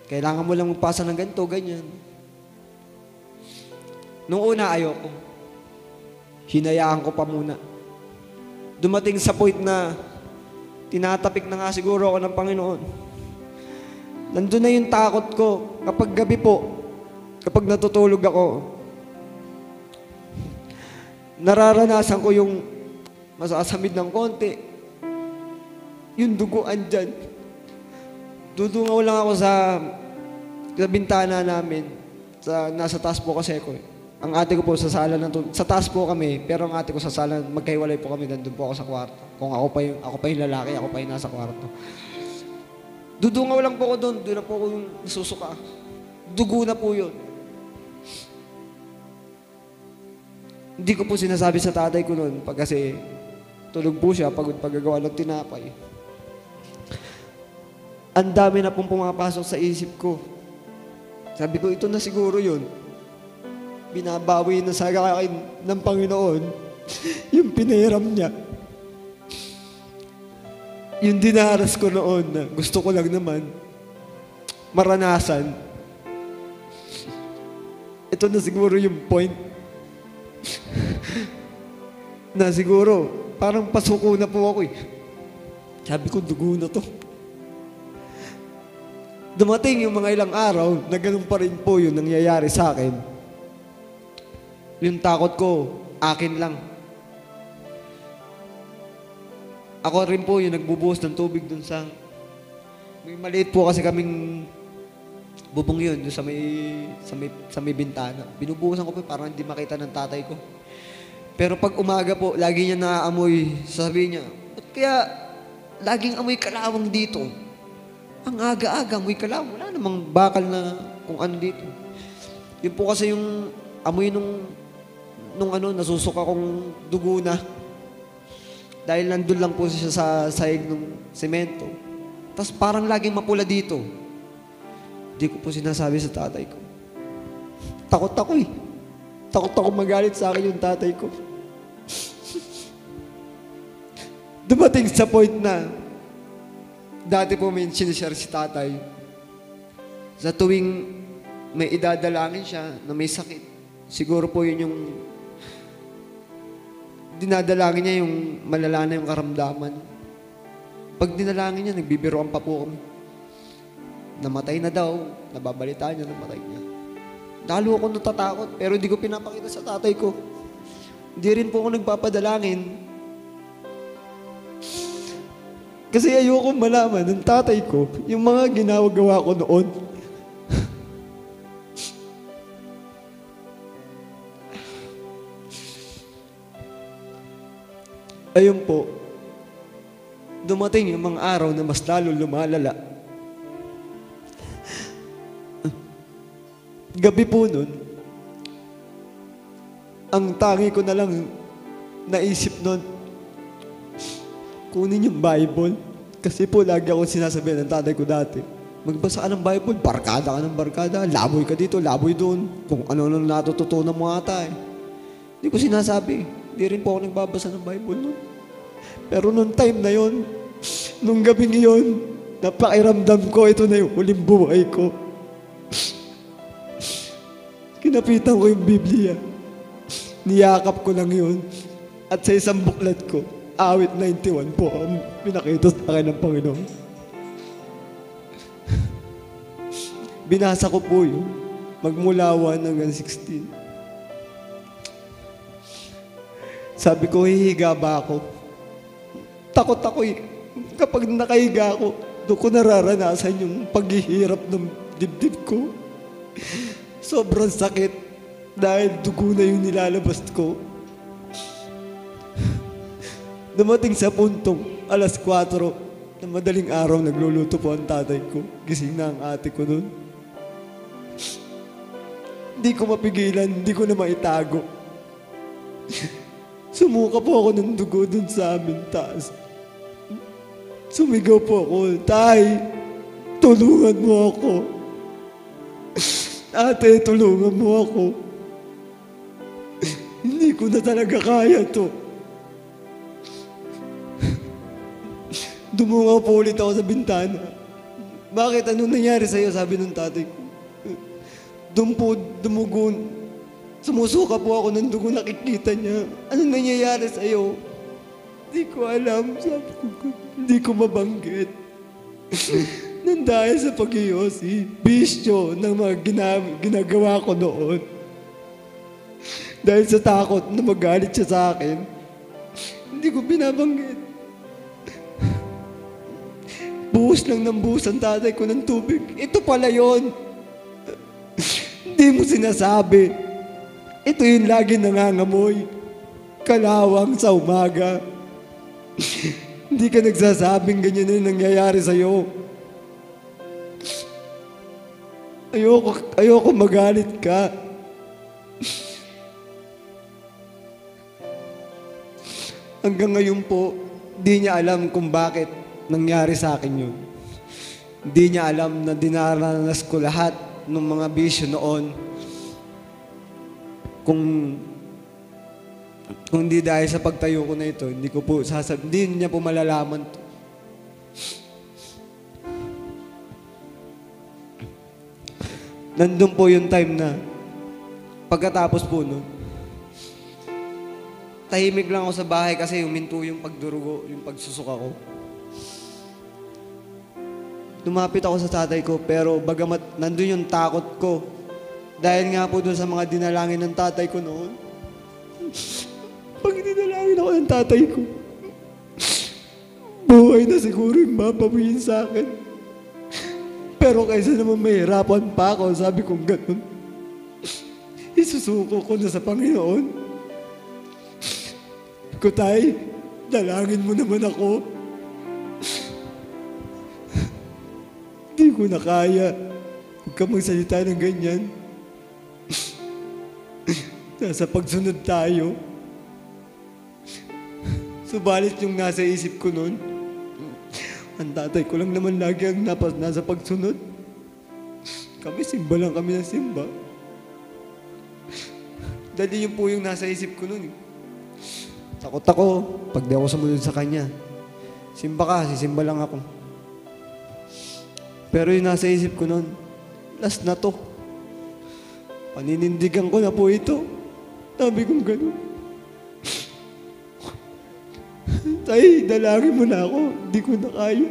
Kailangan mo lang magpasa ng ganito, ganyan. Nung una, ayoko. Hinayaan ko pa muna. Dumating sa point na tinatapik na nga siguro ako ng Panginoon. Nandun na yung takot ko. Kapag gabi po, kapag natutulog ako, nararanasan ko yung masasamid ng konti. Yung duguan dyan. Dudungaw lang ako sa bintana namin. Nasa taas po kasi ako eh. Ang ate ko po sa sala sa taas po kami, pero ang ate ko sa sala, magkahiwalay po kami, nandun po ako sa kwarto. Kung ako pa yung lalaki, ako pa yung nasa kwarto. Dudungaw lang po ako doon na po ako yung nasusuka. Dugo na po yun. Hindi ko po sinasabi sa tatay ko noon, pag kasi tulog po siya, pagod paggagawa ng tinapay. Ang dami na pong pumapasok sa isip ko. Sabi ko, ito na siguro yun. Binabawi na sa akin ng Panginoon yung pinahiram niya. Yung dinaras ko noon na gusto ko lang naman maranasan. Ito na siguro yung point na siguro parang pasuko na po ako eh. Sabi ko, dugo na to. Dumating yung mga ilang araw na ganun pa rin po yung nangyayari sa akin. Yung takot ko, akin lang. Ako rin po yung nagbubuhos ng tubig dun sa... May maliit po kasi kaming bubong yun, dun sa may bintana. Binubuhusan ko po parang hindi makita ng tatay ko. Pero pag umaga po, lagi niya naaamoy. Sabi niya, ba't kaya laging amoy kalawang dito? Ang aga-aga, amoy kalawang. Wala namang bakal na kung ano dito. Yun po kasi yung amoy nung nasusuka kong dugo na. Dahil nandun lang po siya sa sahig ng semento. Tapos parang laging mapula dito. Hindi ko po sinasabi sa tatay ko. Takot ako eh. Takot ako magalit sa akin yung tatay ko. Dumating sa point na dati po may sinishare si tatay. Sa tuwing may idadalangin siya na may sakit, siguro po yun yung dinadalangin niya yung malala na yung karamdaman. Pag dinalangin niya, nagbibiroan pa po kami. Namatay na daw, nababalitaan niya, namatay niya. Lalo ako natatakot, pero hindi ko pinapakita sa tatay ko. Hindi rin po ako nagpapadalangin. Kasi ayoko malaman ng tatay ko yung mga ginagawa ko noon. Ayun po, dumating yung mga araw na mas lalo lumalala. Gabi po nun, ang tangi ko na lang naisip nun, kunin yung Bible. Kasi po lagi ako sinasabi ng tatay ko dati, magbasa ka ng Bible, barkada ka ng barkada, laboy ka dito, laboy doon, kung ano natututunan mo ata eh. Hindi ko sinasabi. Hindi rin po ako nagbabasa ng Bible nun. Pero nung time na yon, nung gabing yun, napakiramdam ko, ito na yung huling buhay ko. Kinapitan ko yung Biblia. Niyakap ko lang yun. At sa isang buklat ko, awit 91 po ang pinakita sa akin ng Panginoon. Binasa ko po yun, magmula 1 hanggang 16. Sabi ko, hihiga ba ako? Takot ako eh. Kapag nakahiga ako, doon ko nararanasan yung paghihirap ng dibdib ko. Sobrang sakit dahil dugo na yung nilalabas ko. Dumating sa puntong 4:00 na madaling araw nagluluto po ang tatay ko. Gising na ang ate ko noon. Hindi ko mapigilan, hindi ko na maitago. Sumuka po ako ng dugo dun sa amin taas. Sumigaw po ako, "Tay, tulungan mo ako. Ate, tulungan mo ako. Hindi ko na talaga kaya to." Dumungaw po ulit ako sa bintana. "Bakit? Ano nangyari sa'yo?" sabi ng tatay ko. Doon po dumugo. Sumusuka po ako ng dugo, nakikita niya. "Ano nangyayari sa'yo?" "Hindi ko alam," sabi ko. "Hindi ko mabanggit." Nang dahil sa pag-iyosi, bisyo ng mga ginagawa ko noon. Dahil sa takot na magalit siya sa akin, hindi ko binabanggit. Buhos lang ng buhos ang tatay ko ng tubig. Ito pala yon. Hindi mo sinasabi. Ito yung lagi nangangamoy. Kalawang sa umaga. Hindi ka nagsasabing ganyan na yung nangyayari sa'yo. Ayoko magalit ka. Hanggang ngayon po, di niya alam kung bakit nangyari sa akin yun. Di niya alam na dinaranas ko lahat ng mga bisyo noon. Kung hindi dahil sa pagtayo ko na ito, hindi niya po malalaman to. Nandun po yung time na pagkatapos po nun, tahimik lang ako sa bahay kasi huminto yung pagdurugo, yung pagsusuka ko. Lumapit ako sa tatay ko, pero bagamat nandun yung takot ko, dahil nga po dun sa mga dinalangin ng tatay ko noon, pag dinalangin ako ng tatay ko, buhay na siguro yung mapawiin sa akin. Pero kaysa naman mahirapan pa ako, sabi kong ganun, isusuko ko na sa Panginoon. "Tay, dalangin mo naman ako. Hindi ko na kaya. Huwag ka magsalita ng ganyan. Nasa pagsunod tayo." Subalit yung nasa isip ko noon, ang tatay ko lang naman lagi ang nasa pagsunod. Kami, simba lang kami ng simba. Dahil yun po yung nasa isip ko noon. Takot ako pag di ako sumunod sa kanya. Simba ka, sisimba lang ako. Pero yung nasa isip ko noon, last na to. Paninindigan ko na po ito. Sabi kong gano'n. "Tay, dalangin mo na ako. Hindi ko na kaya."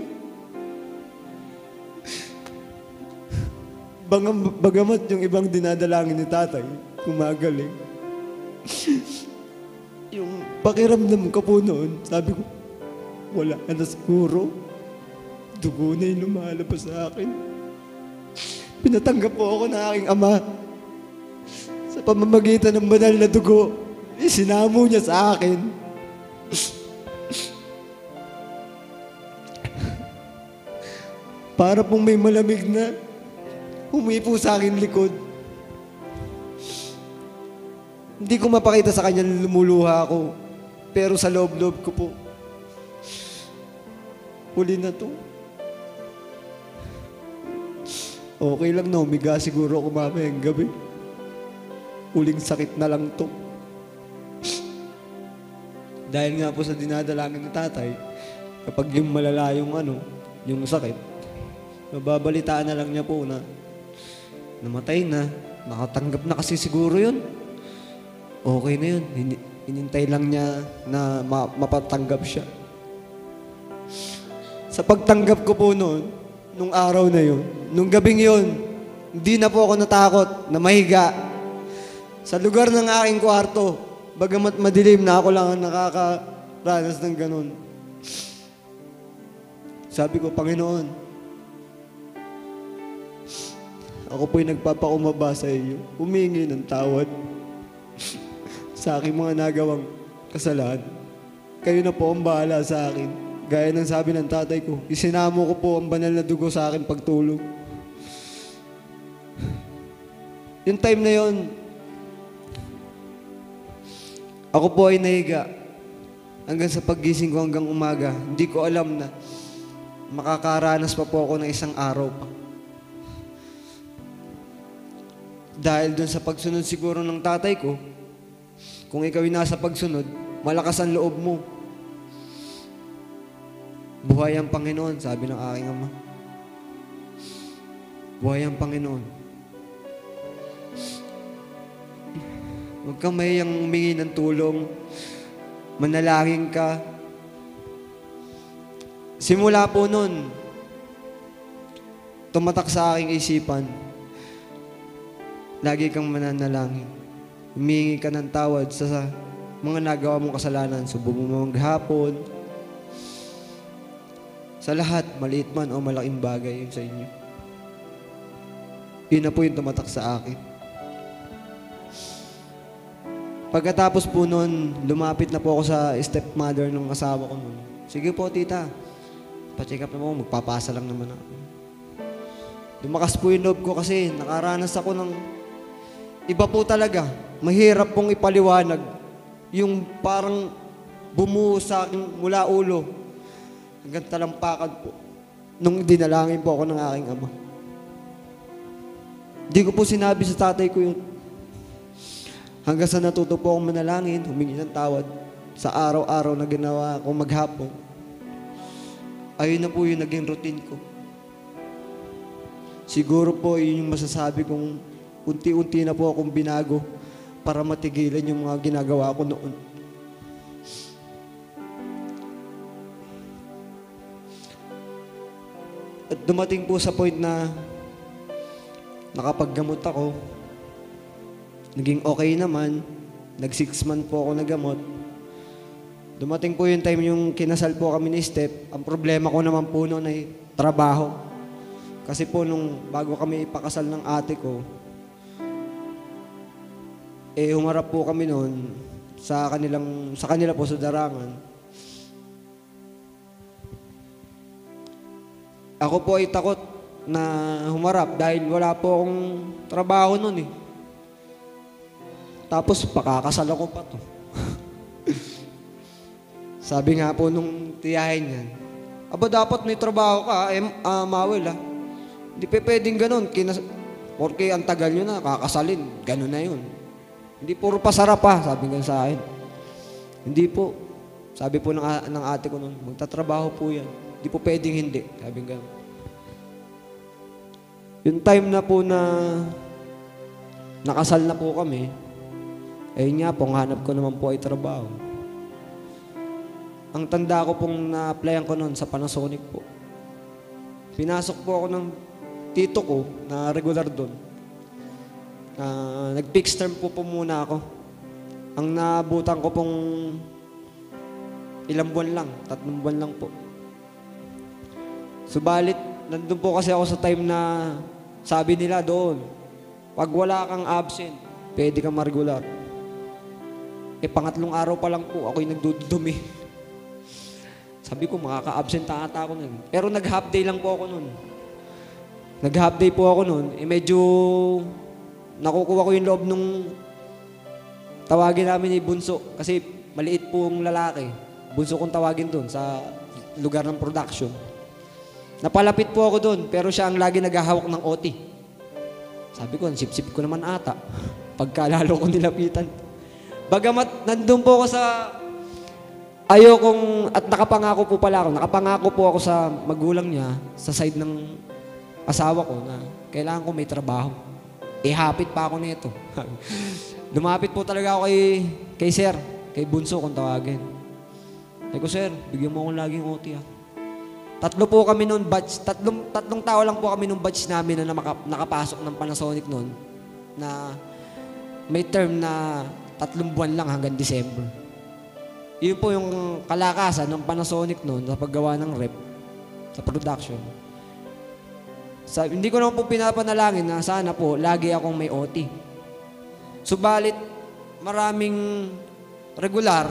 Bagamat yung ibang dinadalangin ni tatay, kumagaling. Yung pakiramdam ko po noon, sabi ko, wala na siguro. Dugo na yung lumalabas sa akin. Pinatanggap po ako ng aking ama. Sa pamamagitan ng banal na dugo, isinamo niya sa akin. Para pong may malamig na humipo sa akin likod. Hindi ko mapakita sa kanya na lumuluha ako. Pero sa loob-loob ko po, huli na to. Okay lang na humiga siguro ako mamayang gabi. Huling sakit na lang to. Dahil nga po sa dinadalangin ng tatay, kapag yung malala yung sakit, mababalitaan na lang niya po na namatay na, nakatanggap na kasi siguro yun. Okay na yun. Hinintay lang niya na mapatanggap siya. Sa pagtanggap ko po noon, nung araw na yun, nung gabing yun, hindi na po ako natakot na mahiga sa lugar ng aking kwarto, bagamat madilim na ako lang ang nakakaranas ng ganun. Sabi ko, Panginoon, ako po'y nagpapakumbaba sa iyo. Humingi ng tawad sa aking mga nagawang kasalanan. Kayo na po ang bahala sa akin. Gaya ng sabi ng tatay ko, isinamo ko po ang banal na dugo sa akin pagtulog. Yung time na yon, ako po ay nahiga hanggang sa paggising ko hanggang umaga. Hindi ko alam na makakaranas pa po ako ng isang araw pa. Dahil dun sa pagsunod siguro ng tatay ko, kung ikaw ay nasa pagsunod, malakas ang loob mo. Buhay ang Panginoon, sabi ng aking ama. Buhay ang Panginoon. Huwag kang mahiyang humingi ng tulong. Manalangin ka. Simula po nun, tumatak sa aking isipan, lagi kang mananalangin. Humingi ka ng tawad sa mga nagawa mong kasalanan. Subok mo maghapon. Sa lahat, maliit man o malaking bagay yun sa inyo. Yun na po yung tumatak sa akin. Pagkatapos po nun, lumapit na po ako sa stepmother ng asawa ko nun. Sige po, tita. Pa-check up na po, magpapasa lang naman ako. Lumakas po yung loob ko kasi nakaranas ako ng iba po talaga. Mahirap pong ipaliwanag. Yung parang bumuo sa akin mula ulo hanggang talampakan po nung dinalangin po ako ng aking ama. Hindi ko po sinabi sa tatay ko yung hanggang sa natuto po akong manalangin, humingi ng tawad sa araw-araw na ginawa ko maghapon. Ayun na po yung naging routine ko. Siguro po yun yung masasabi kong unti-unti na po akong binago para matigilan yung mga ginagawa ko noon. At dumating po sa point na nakapaggamot ako. Naging okay naman. Nag 6 months po ako nagamot. Dumating po yung time yung kinasal po kami ni Step. Ang problema ko naman po noon ay trabaho. Kasi po nung bago kami ipakasal ng ate ko, humarap po kami noon sa kanila po sa Darangan. Ako po ay takot na humarap dahil wala po akong trabaho noon eh. Tapos pakakasal ako pa to. Sabi nga po nung tiyahin niyan, aba dapat may trabaho ka, Mawel ha. Hindi pwedeng ganun, porque ang tagal nyo na, kakasalin, ganun na yun. Hindi puro pasarap ha, sabi nga sa akin. Hindi po. Sabi po ng ate ko nun, magtatrabaho po yan. Hindi po pwedeng hindi, sabi nga. Yung time na po na nakasal na po kami, ayun nga po, ang hanap ko naman po ay trabaho. Ang tanda ko pong na-applyan ko noon sa Panasonic po. Pinasok po ako ng tito ko na regular doon. Nag-fixed term po muna ako. Ang nabutan ko pong ilang buwan lang, 3 buwan lang po. Subalit, nandun po kasi ako sa time na sabi nila doon, pag wala kang absent, pwede kang ma-regular. Pangatlong araw pa lang po, ako'y nagdudumi. Sabi ko, makaka-absent ata ako nun. Pero nag-half day lang po ako nun. Nag-half day po ako nun. Medyo nakukuha ko yung loob nung tawagin namin ni Bunso. Kasi maliit pong lalaki. Bunso kong tawagin dun sa lugar ng production. Napalapit po ako dun, pero siya ang lagi naghahawak ng OT. Sabi ko, sip-sip ko naman ata. Pagkalalo ko nilapitan. Bagamat nandun po ako sa ayokong, at nakapangako po pala ako, nakapangako po ako sa magulang niya, sa side ng asawa ko na kailangan ko may trabaho. Hapit pa ako nito. Lumapit po talaga ako kay Sir, kay Bunso kung tawagin. Sabi ko, Sir, bigyan mo akong laging OT ha. Tatlo po kami noon batch, tatlong tao lang po kami nung batch namin na nakapasok ng Panasonic noon na may term na 3 buwan lang hanggang December. Yun po yung kalakasan ng Panasonic noon sa paggawa ng rep. sa production. Hindi ko naman po pinapanalangin na sana po lagi akong may OT. Subalit, maraming regular,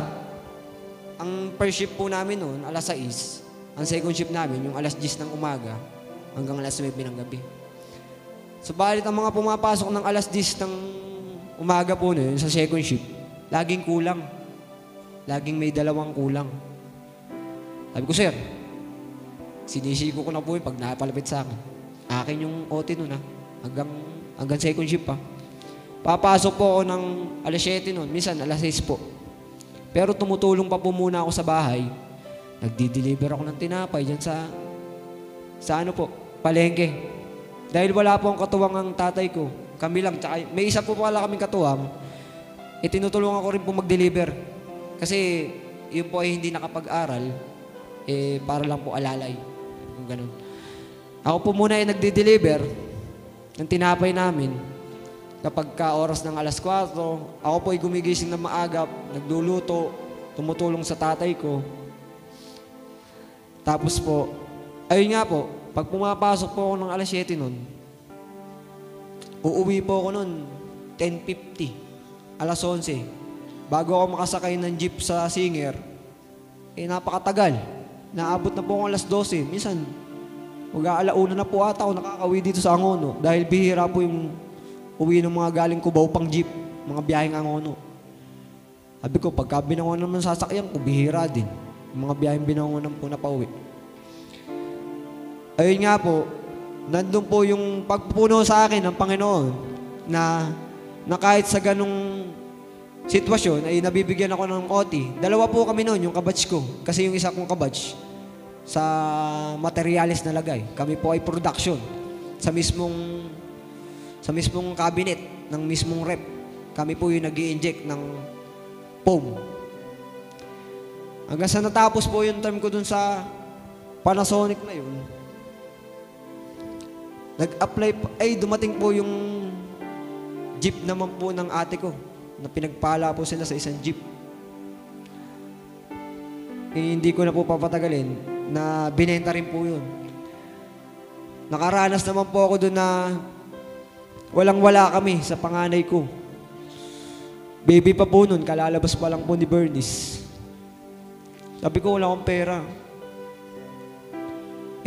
ang first shift po namin noon, alas 6. Ang second shift namin, yung alas 10 ng umaga hanggang alas 9 ng gabi. Subalit, ang mga pumapasok ng alas 10 ng umaga po noon sa second shift, laging kulang. Laging may 2 kulang. Sabi ko, sir, sinisigo ko na po yun pag napalapit sa akin. Akin yung OT nun hanggang second shift pa. Papasok po ako ng alas 7 nun, minsan alas 6 po. Pero tumutulong pa po muna ako sa bahay. Nagdi-deliver ako ng tinapay dyan sa ano po, palengke. Dahil wala po ang katuwang ang tatay ko. Kami lang, tsaka may isa po pala kaming katuwang, tinutulungan ko rin po mag-deliver. Kasi yun po ay hindi nakapag-aral, para lang po alalay. Yung ganun. Ako po muna ay nagdi-deliver ng tinapay namin. Kapag oras ng alas 4, ako po ay gumigising ng maaga, nagluluto, tumutulong sa tatay ko. Tapos po, ayun nga po, pag pumapasok po ako ng alas 7 nun, uuwi po ako nun, 10:50, alas 11. Bago ako makasakay ng jeep sa Singer, napakatagal. Naabot na po ako alas 12. Minsan, mag-aalauna na po ata ako nakakauwi dito sa Angono dahil bihira po yung uwi ng mga galing Cubao pang jeep, mga biyaheng Angono. Sabi ko, pagka binangonan naman sasakyan ko, bihira din. Yung mga biyaheng binangonan po na pauwi. Ayun nga po, nandun po yung pagpupuno sa akin ng Panginoon na kahit sa ganong sitwasyon ay nabibigyan ako ng OT. 2 po kami noon, yung kabatch ko. Kasi yung isa kong kabatch sa materialis na lagay. Kami po ay production sa mismong cabinet ng mismong rep. Kami po yung nag-i-inject ng foam. Hanggang sa natapos po yung term ko dun sa Panasonic na yun, dumating po yung jeep naman po ng ate ko na pinagpala po sila sa isang jeep. Hindi ko na po papatagalin na binenta rin po yun. Nakaranas naman po ako doon na walang-wala kami sa panganay ko. Baby pa po nun, kalalabas pa lang po ni Bernice. Sabi ko, wala akong pera.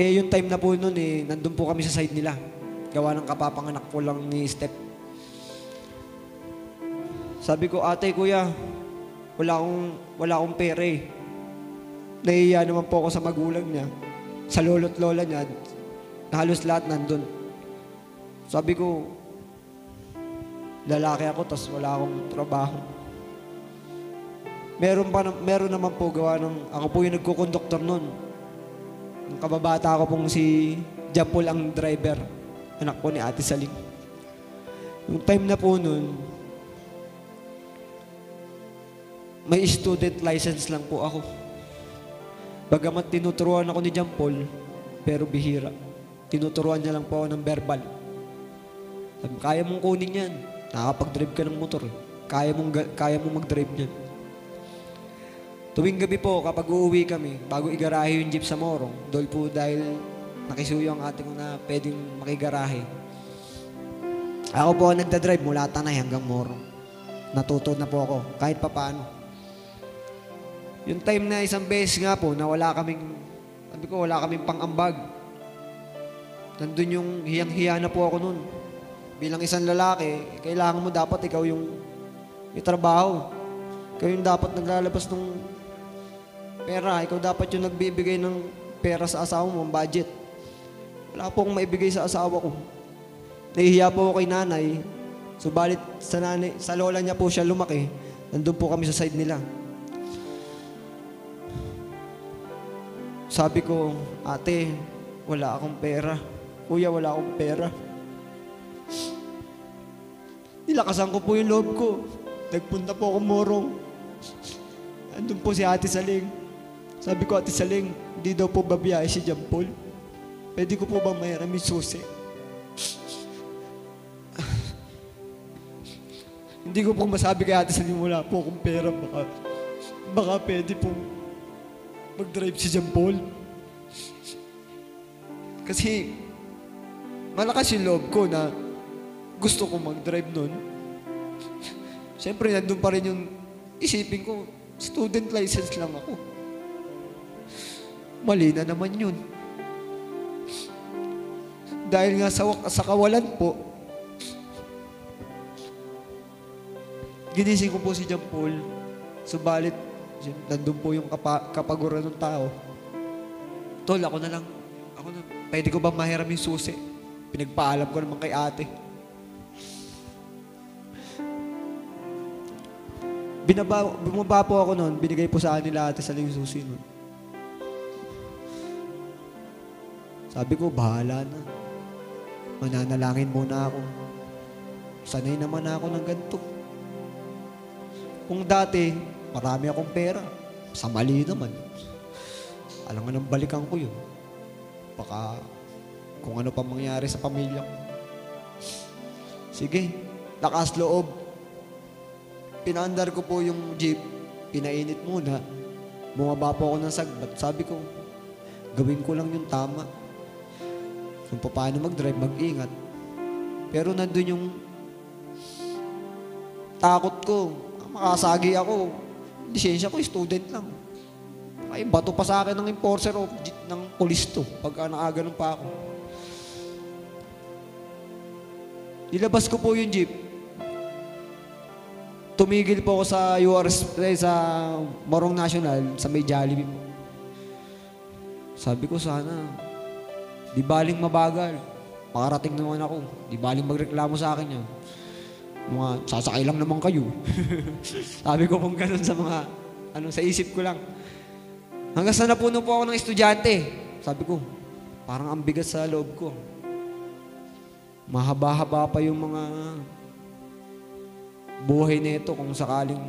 Yung time na po nun, nandun po kami sa side nila. Gawa ng kapapanganak po lang ni Step. Sabi ko, ate, kuya, wala akong pera eh. Nahihiya naman po ako sa magulang niya, sa lolo't lola niya, halos lahat nandun. Sabi ko, lalaki ako, tas wala akong trabaho. Meron naman po gawa ng, ako po yung nagkukonduktor nun. Ang kababata ko pong si Japol ang driver, anak po ni Ate Saling. Yung time na po nun, may student license lang po ako. Bagamat tinuturuan ako ni Jampol, pero bihira. Tinuturuan niya lang po ako ng verbal. Sabi, kaya mong kunin yan. Nakakapag-drive ka ng motor. Kaya mong mag-drive niyan. Tuwing gabi po, kapag uuwi kami, bago igarahe yung jeep sa Morong, doon po dahil nakisuyo ang ate ko na pwedeng makigarahe. Ako po nagdadrive mula Tanay hanggang Morong. Natuto na po ako, kahit papaano. Yung time na isang beses nga po na wala kaming pang-ambag. Nandun yung hiyang-hiya na po ako nun. Bilang isang lalaki, kailangan mo dapat ikaw yung may trabaho. Ikaw yung dapat naglalabas ng pera. Ikaw dapat yung nagbibigay ng pera sa asawa mo, ang budget. Wala po akong maibigay sa asawa ko. Nahihiya po ako kay nanay. Subalit sa lola niya po siya lumaki. Nandun po kami sa side nila. Sabi ko, ate, wala akong pera. Kuya, wala akong pera. Nilakasan ko po yung loob ko. Nagpunta po ako Morong. Andun po si Ate Saling. Sabi ko, Ate Saling, hindi daw po babiyahe si Jampol. Pwede ko po ba mayroon yung susi? Hindi ko po masabi kay Ate Saling, wala po akong pera. Baka pwede po mag-drive si Jampol. Kasi malakas yung loob ko na gusto ko mag-drive nun. Siyempre, nandun pa rin yung isipin ko, student license lang ako. Mali na naman yun. Dahil nga sa kawalan po, ginising ko po si John Paul. Subalit, nandun po yung kapaguran ng tao. Tol, ako na, pwede ko ba mahiram yung susi? Pinagpaalam ko naman kay ate. Bumaba po ako noon, binigay po sa nila ate sa yung susi noon. Sabi ko, bahala na. Mananalangin muna ako. Sanay naman ako ng ganito. Kung dati, marami akong pera. Sa mali naman. Alam nga nang balikan ko yun. Baka kung ano pa mangyari sa pamilya ko. Sige, lakas loob. Pinaandar ko po yung jeep. Pinainit muna. Bumaba po ako ng sagbat. Sabi ko, gawin ko lang yung tama. Kung paano mag-drive, mag-ingat. Pero nandun yung takot ko. Makasagi ako. Lisensya ko, student lang. Ay, bato pa sa akin ng enforcer o ng polis to. Pagka nakaganon pa ako. Nilabas ko po yung jeep. Tumigil po ako sa URS, sa Morong National, sa may Jollibee po. Sabi ko sana, di baling mabagal. Makarating naman ako. Di baling magreklamo sa akin yan. Mga sasakay lang naman kayo. Sabi ko kung ganun sa mga, sa isip ko lang. Hanggang sa napuno po ako ng estudyante. Sabi ko, parang ang bigat sa loob ko. Mahaba-haba pa yung mga buhay nito kung sakaling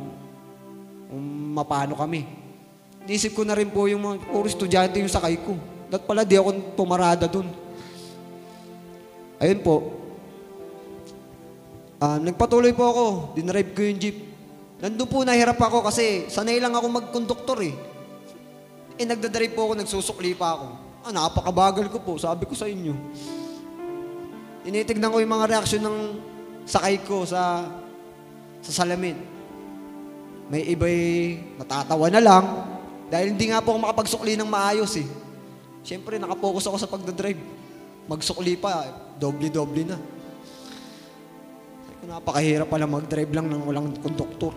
mapano kami. Naisip ko na rin po yung mga puro estudyante yung sakay ko. Dapat pala di ako pumarada dun. Ayun po. Nagpatuloy po ako. Dinrive ko yung jeep. Nandun po nahirap ako kasi sanay lang ako magkonduktor eh. Nagdadrive po ako, nagsusukli pa ako. Napakabagal ko po, sabi ko sa inyo. Initignan ko yung mga reaksyon ng sakay ko sa salamin. May iba'y natatawa na lang dahil hindi nga po ako makapagsukli ng maayos eh. Siyempre, nakapokus ako sa pagdadrive. Magsukli pa, doble-doble na. Napakahirap pala mag-drive lang ng walang konduktor.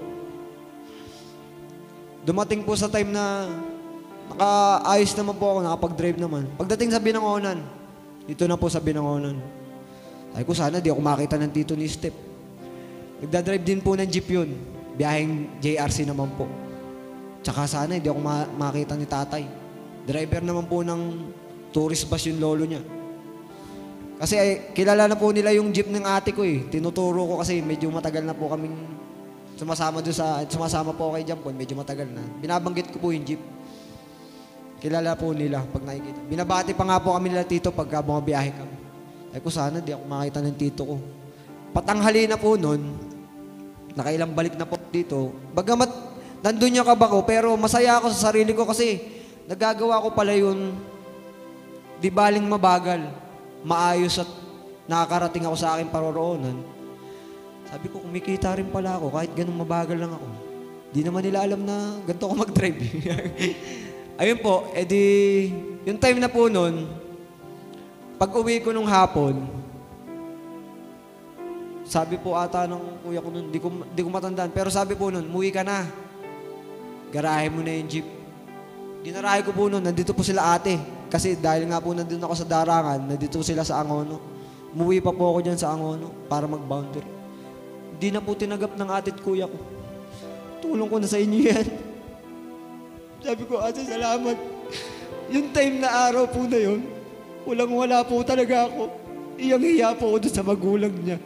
Dumating po sa time na nakaayos naman po ako, nakapag-drive naman. Pagdating sa Binangonan, dito na po sa Binangonan. Sabi ko sana di ako makita ng tito ni Step. Nagdadrive din po ng jeep yun. Biyaheng JRC naman po. Tsaka sana hindi ako makita ni tatay. Driver naman po ng tourist bus yung lolo niya. Kasi kilala na po nila yung jeep ng ate ko eh. Tinuturo ko kasi medyo matagal na po kaming sumasama po kay Jampon, medyo matagal na. Binabanggit ko po yung jeep. Kilala po nila pag nakikita. Binabati pa nga po kami nila tito pagka bumabiyahe kami. Ay ko sana di ako makita ng tito ko. Patanghali na po nun, nakailang balik na po dito. Bagamat nandun yung kaba ko, pero masaya ako sa sarili ko kasi nagagawa ko pala yun, di baling mabagal, maayos at nakakarating ako sa aking paroroonan. Sabi ko, kumikita rin pala ako kahit ganun mabagal lang ako. Di naman nila alam na ganito ako mag-drive. Ayun po, edi, yung time na po nun, pag uwi ko nung hapon, sabi po ata ng kuya ko nun, di ko matandaan, pero sabi po nun, umuwi ka na. Garahe mo na yung jeep. Ginarahe ko po nun, nandito po sila ate. Kasi dahil nga po nandun ako sa Darangan, nandito sila sa Angono. Umuwi pa po ako dyan sa Angono para mag-boundary. Hindi na po tinagap ng ate at kuya ko. Tulong ko na sa inyo yan. Sabi ko, ate, salamat. Yung time na araw po na yun, walang-wala po talaga ako. Iyang-hiya po ako doon sa magulang niya.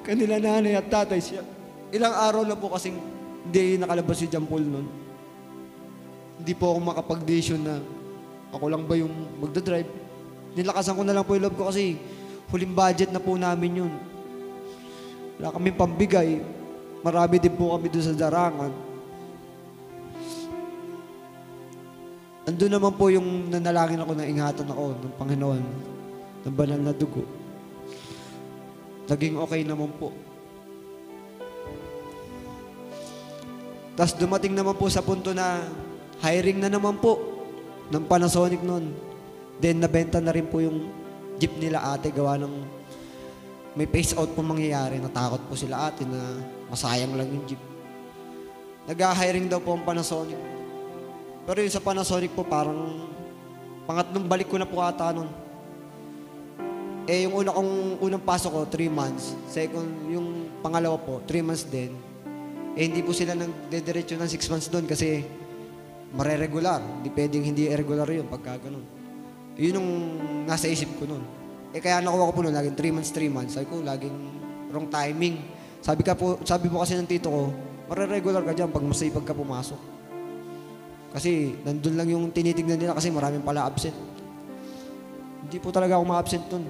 Kanila nanay at tatay siya. Ilang araw na po kasing hindi nakalabas si Jampol nun. Hindi po ako makapag-decision na ako lang ba yung magdadrive. Nilakasan ko na lang po yung love ko kasi huling budget na po namin yun. Wala kaming pambigay. Marami din po kami doon sa Darangan. Andun naman po yung nanalangin ako na ingatan ako ng Panginoon. ng banal na dugo. Naging okay naman po. Tapos dumating naman po sa punto na hiring na naman po ng Panasonic noon. Then nabenta na rin po yung jeep nila ate gawa ng may phase out po mangyayari. Natakot po sila ate na masayang lang yung jeep. Nag-hiring daw po ang Panasonic. Pero yung sa Panasonic po parang pangatlong balik ko na po ata noon. Eh yung unang pasok ko 3 months. Second, yung pangalawa po 3 months din. Eh hindi po sila nagdediretso ng 6 months doon kasi mareregular. Hindi pwedeng hindi irregular yun pagka ganun. Yun yung nasa isip ko noon. Eh kaya nakuha ko po noon, laging 3 months. Sabi ko, laging wrong timing. Sabi po kasi ng tito ko, mareregular ka dyan pag masipag ka pumasok. Kasi nandun lang yung tinitignan nila kasi maraming pala absent. Hindi po talaga ako ma-absent noon.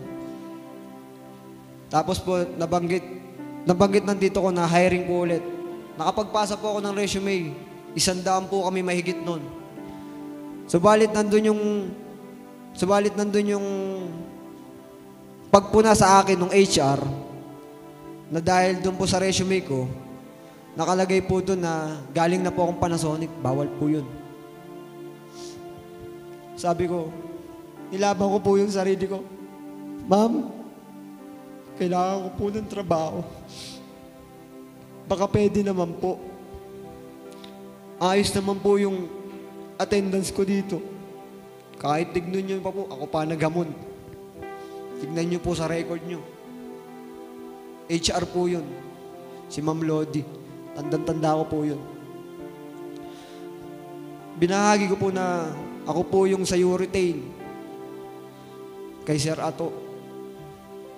Tapos po, nabanggit ng tito ko na hiring po ulit. Nakapagpasa po ako ng resume. 100 po kami mahigit noon. Subalit nandun yung pagpuna sa akin ng HR na dahil doon po sa resume ko, nakalagay po doon na galing na po akong Panasonic, bawal po yun. Sabi ko, nilaban ko po yung sarili ko. Ma'am, kailangan ko po ng trabaho. Baka pwede naman po. Ayos naman po yung attendance ko dito. Kahit tignan nyo pa po, ako pa naghamon. Tignan nyo po sa record nyo. HR po yun. Si Ma'am Lodi. Tandang-tanda ko po yun. Binahagi ko po na ako po yung sa Uritain kay Sir Ato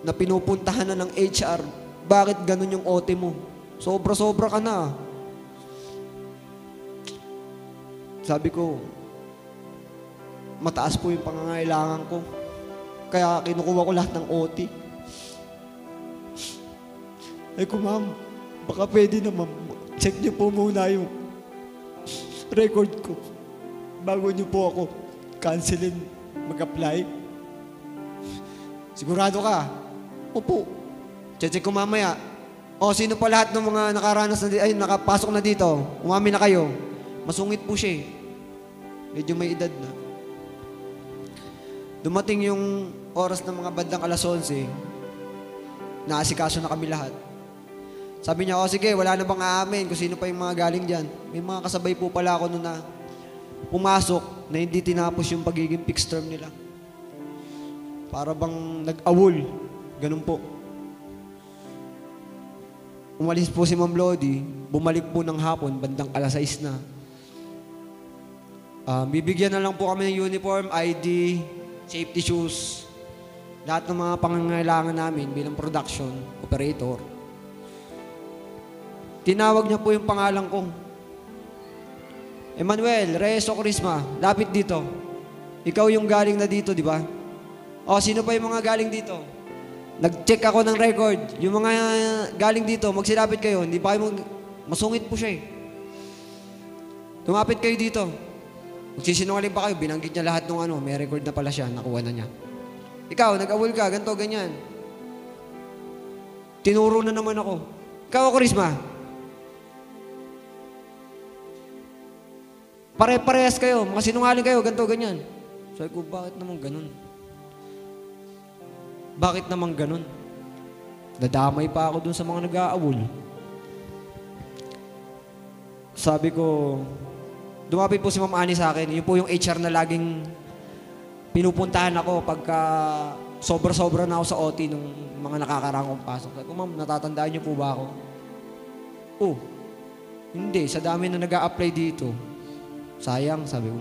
na pinupuntahan na ng HR. Bakit ganun yung OT mo? Sobra-sobra ka na. Sabi ko, mataas po yung pangangailangan ko. Kaya kinukuha ko lahat ng OT. Ay ko, ma'am, baka pwede naman. Check niyo po muna yung record ko bago niyo po ako cancelin mag-apply. Sigurado ka? Opo. Check ko mamaya. O, sino pa lahat ng mga nakaranas na nakapasok na dito? Umamin na kayo. Masungit po siya eh. Medyo may edad na. Dumating yung oras ng mga bandang 11:00, naasikaso na kami lahat. Sabi niya, o sige, wala na bang aamin kung sino pa yung mga galing dyan. May mga kasabay po pala ako noon na pumasok na hindi tinapos yung pagiging fixed term nila. Para bang nag-awol. Ganun po. Umalis po si Ma'am Lodi, bumalik po ng hapon, bandang 6:00 na. Bibigyan na lang po kami ng uniform, ID, safety shoes, lahat ng mga pangangailangan namin bilang production operator. Tinawag niya po yung pangalan ko. Emmanuel Reyes Ocarisma, lapit dito. Ikaw yung galing na dito, di ba? O, sino pa yung mga galing dito? Nag-check ako ng record. Yung mga galing dito, magsilapit kayo. Hindi pa kayo masungit po siya eh. Tumapit kayo dito. Magsisinungaling pa kayo. Binanggit niya lahat ng may record na pala siya. Nakuha na niya. Ikaw, nag-awol ka. Ganto, ganyan. Tinuro na naman ako. Ikaw, Ocarisma. Pare-parehas kayo. Makasinungaling kayo. Ganto, ganyan. Sabi ko, bakit naman ganun? Bakit naman ganun? Nadamay pa ako dun sa mga nag-aawol. Sabi ko, dumapit po si Ma'am Ani sa akin. Yun po yung HR na laging pinupuntahan ako pagka sobra-sobra na ako sa OT nung mga nakakaraang kong pasok. Sabi ko, ma'am, natatandaan niyo po ba ako? Oh, hindi. Sa dami na nag-a-apply dito. Sayang, sabi ko.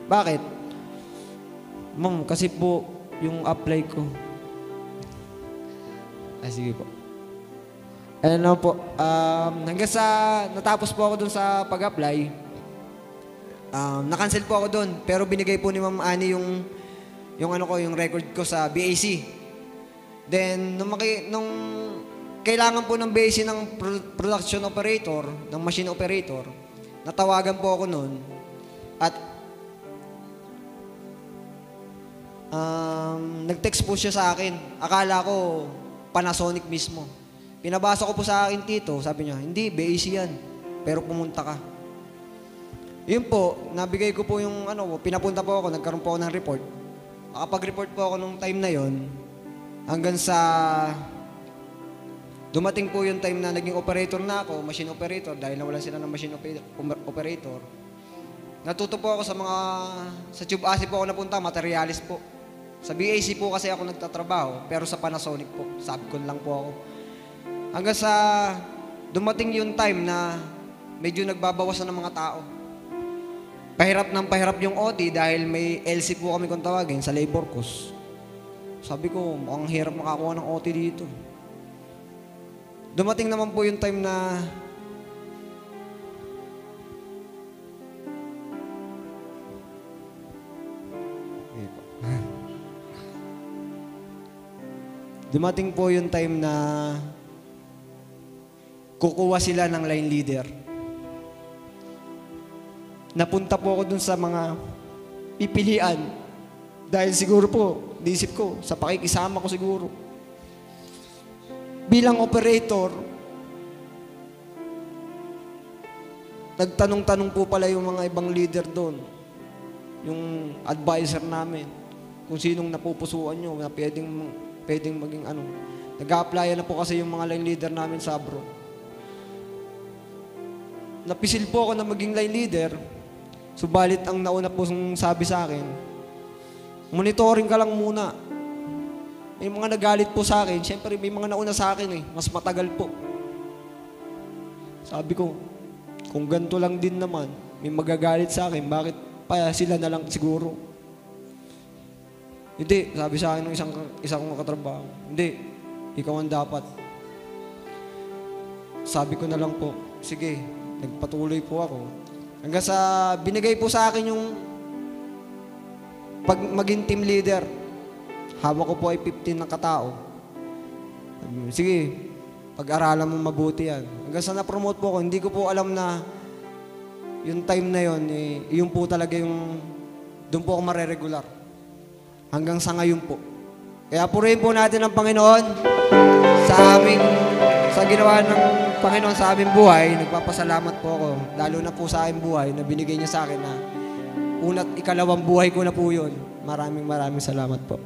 Bakit? Ma'am, kasi po yung apply ko. Ay, sige po. Ano po, hanggang sa natapos po ako dun sa pag-apply, na-cancel po ako dun. Pero binigay po ni Ma'am Ani yung record ko sa BAC. Then, nung kailangan po ng BAC ng production operator, ng machine operator, natawagan po ako nun. At Nag-text po siya sa akin. Akala ko Panasonic mismo. Pinabasa ko po sa akin, tito. Sabi niya, hindi, BAC yan. Pero pumunta ka. Yun po, nabigay ko po yung pinapunta po ako, nagkaroon po ako ng report. Nakapag-report po ako nung time na yon hanggang sa dumating po yung time na naging operator na ako, machine operator, dahil nawalan sila ng machine operator. Natuto po ako sa Tube Asi po ako napunta, materialis po. Sa BAC po kasi ako nagtatrabaho, pero sa Panasonic po, subcon lang po ako. Hanggang sa dumating yung time na medyo nagbabawasan ng mga tao. Pahirap ng pahirap yung OT dahil may LC po kami kung tawagin sa labor cost. Sabi ko, mukhang hirap makakuha ng OT dito. Dumating naman po yung time na dumating po yung time na kukuha sila ng line leader. Napunta po ako dun sa mga pipilian dahil siguro po, naisip ko, sa pakikisama ko siguro. Bilang operator, nagtanong-tanong po pala yung mga ibang leader doon, yung advisor namin, kung sinong napupusuan nyo na pwedeng maging Nag-a-applyan na po kasi yung mga line leader namin sa abroad. Napisil po ako na maging line leader, subalit ang nauna po sabi sa akin, monitoring ka lang muna. May mga nagalit po sa akin, syempre may mga nauna sa akin mas matagal po. Sabi ko, kung ganito lang din naman, may magagalit sa akin, bakit pa sila na lang siguro? Hindi, sabi sa akin ng isang kong katrabaho, hindi, ikaw ang dapat. Sabi ko na lang po, sige, nagpatuloy po ako. Hanggang sa binigay po sa akin yung pag maging team leader. Hawak ko po ay 15 na katao. Sige, pag-aralan mo mabuti yan. Hanggang sa na-promote po ako, hindi ko po alam na yung time na yon, yun po talaga yung doon po ako mareregular. Hanggang sa ngayon po. Kaya purihin po natin ang Panginoon sa ginawa ng Panginoon sa aming buhay. Nagpapasalamat po ako, lalo na po sa aming buhay na binigay niya sa akin na una't ikalawang buhay ko na po yun. Maraming salamat po.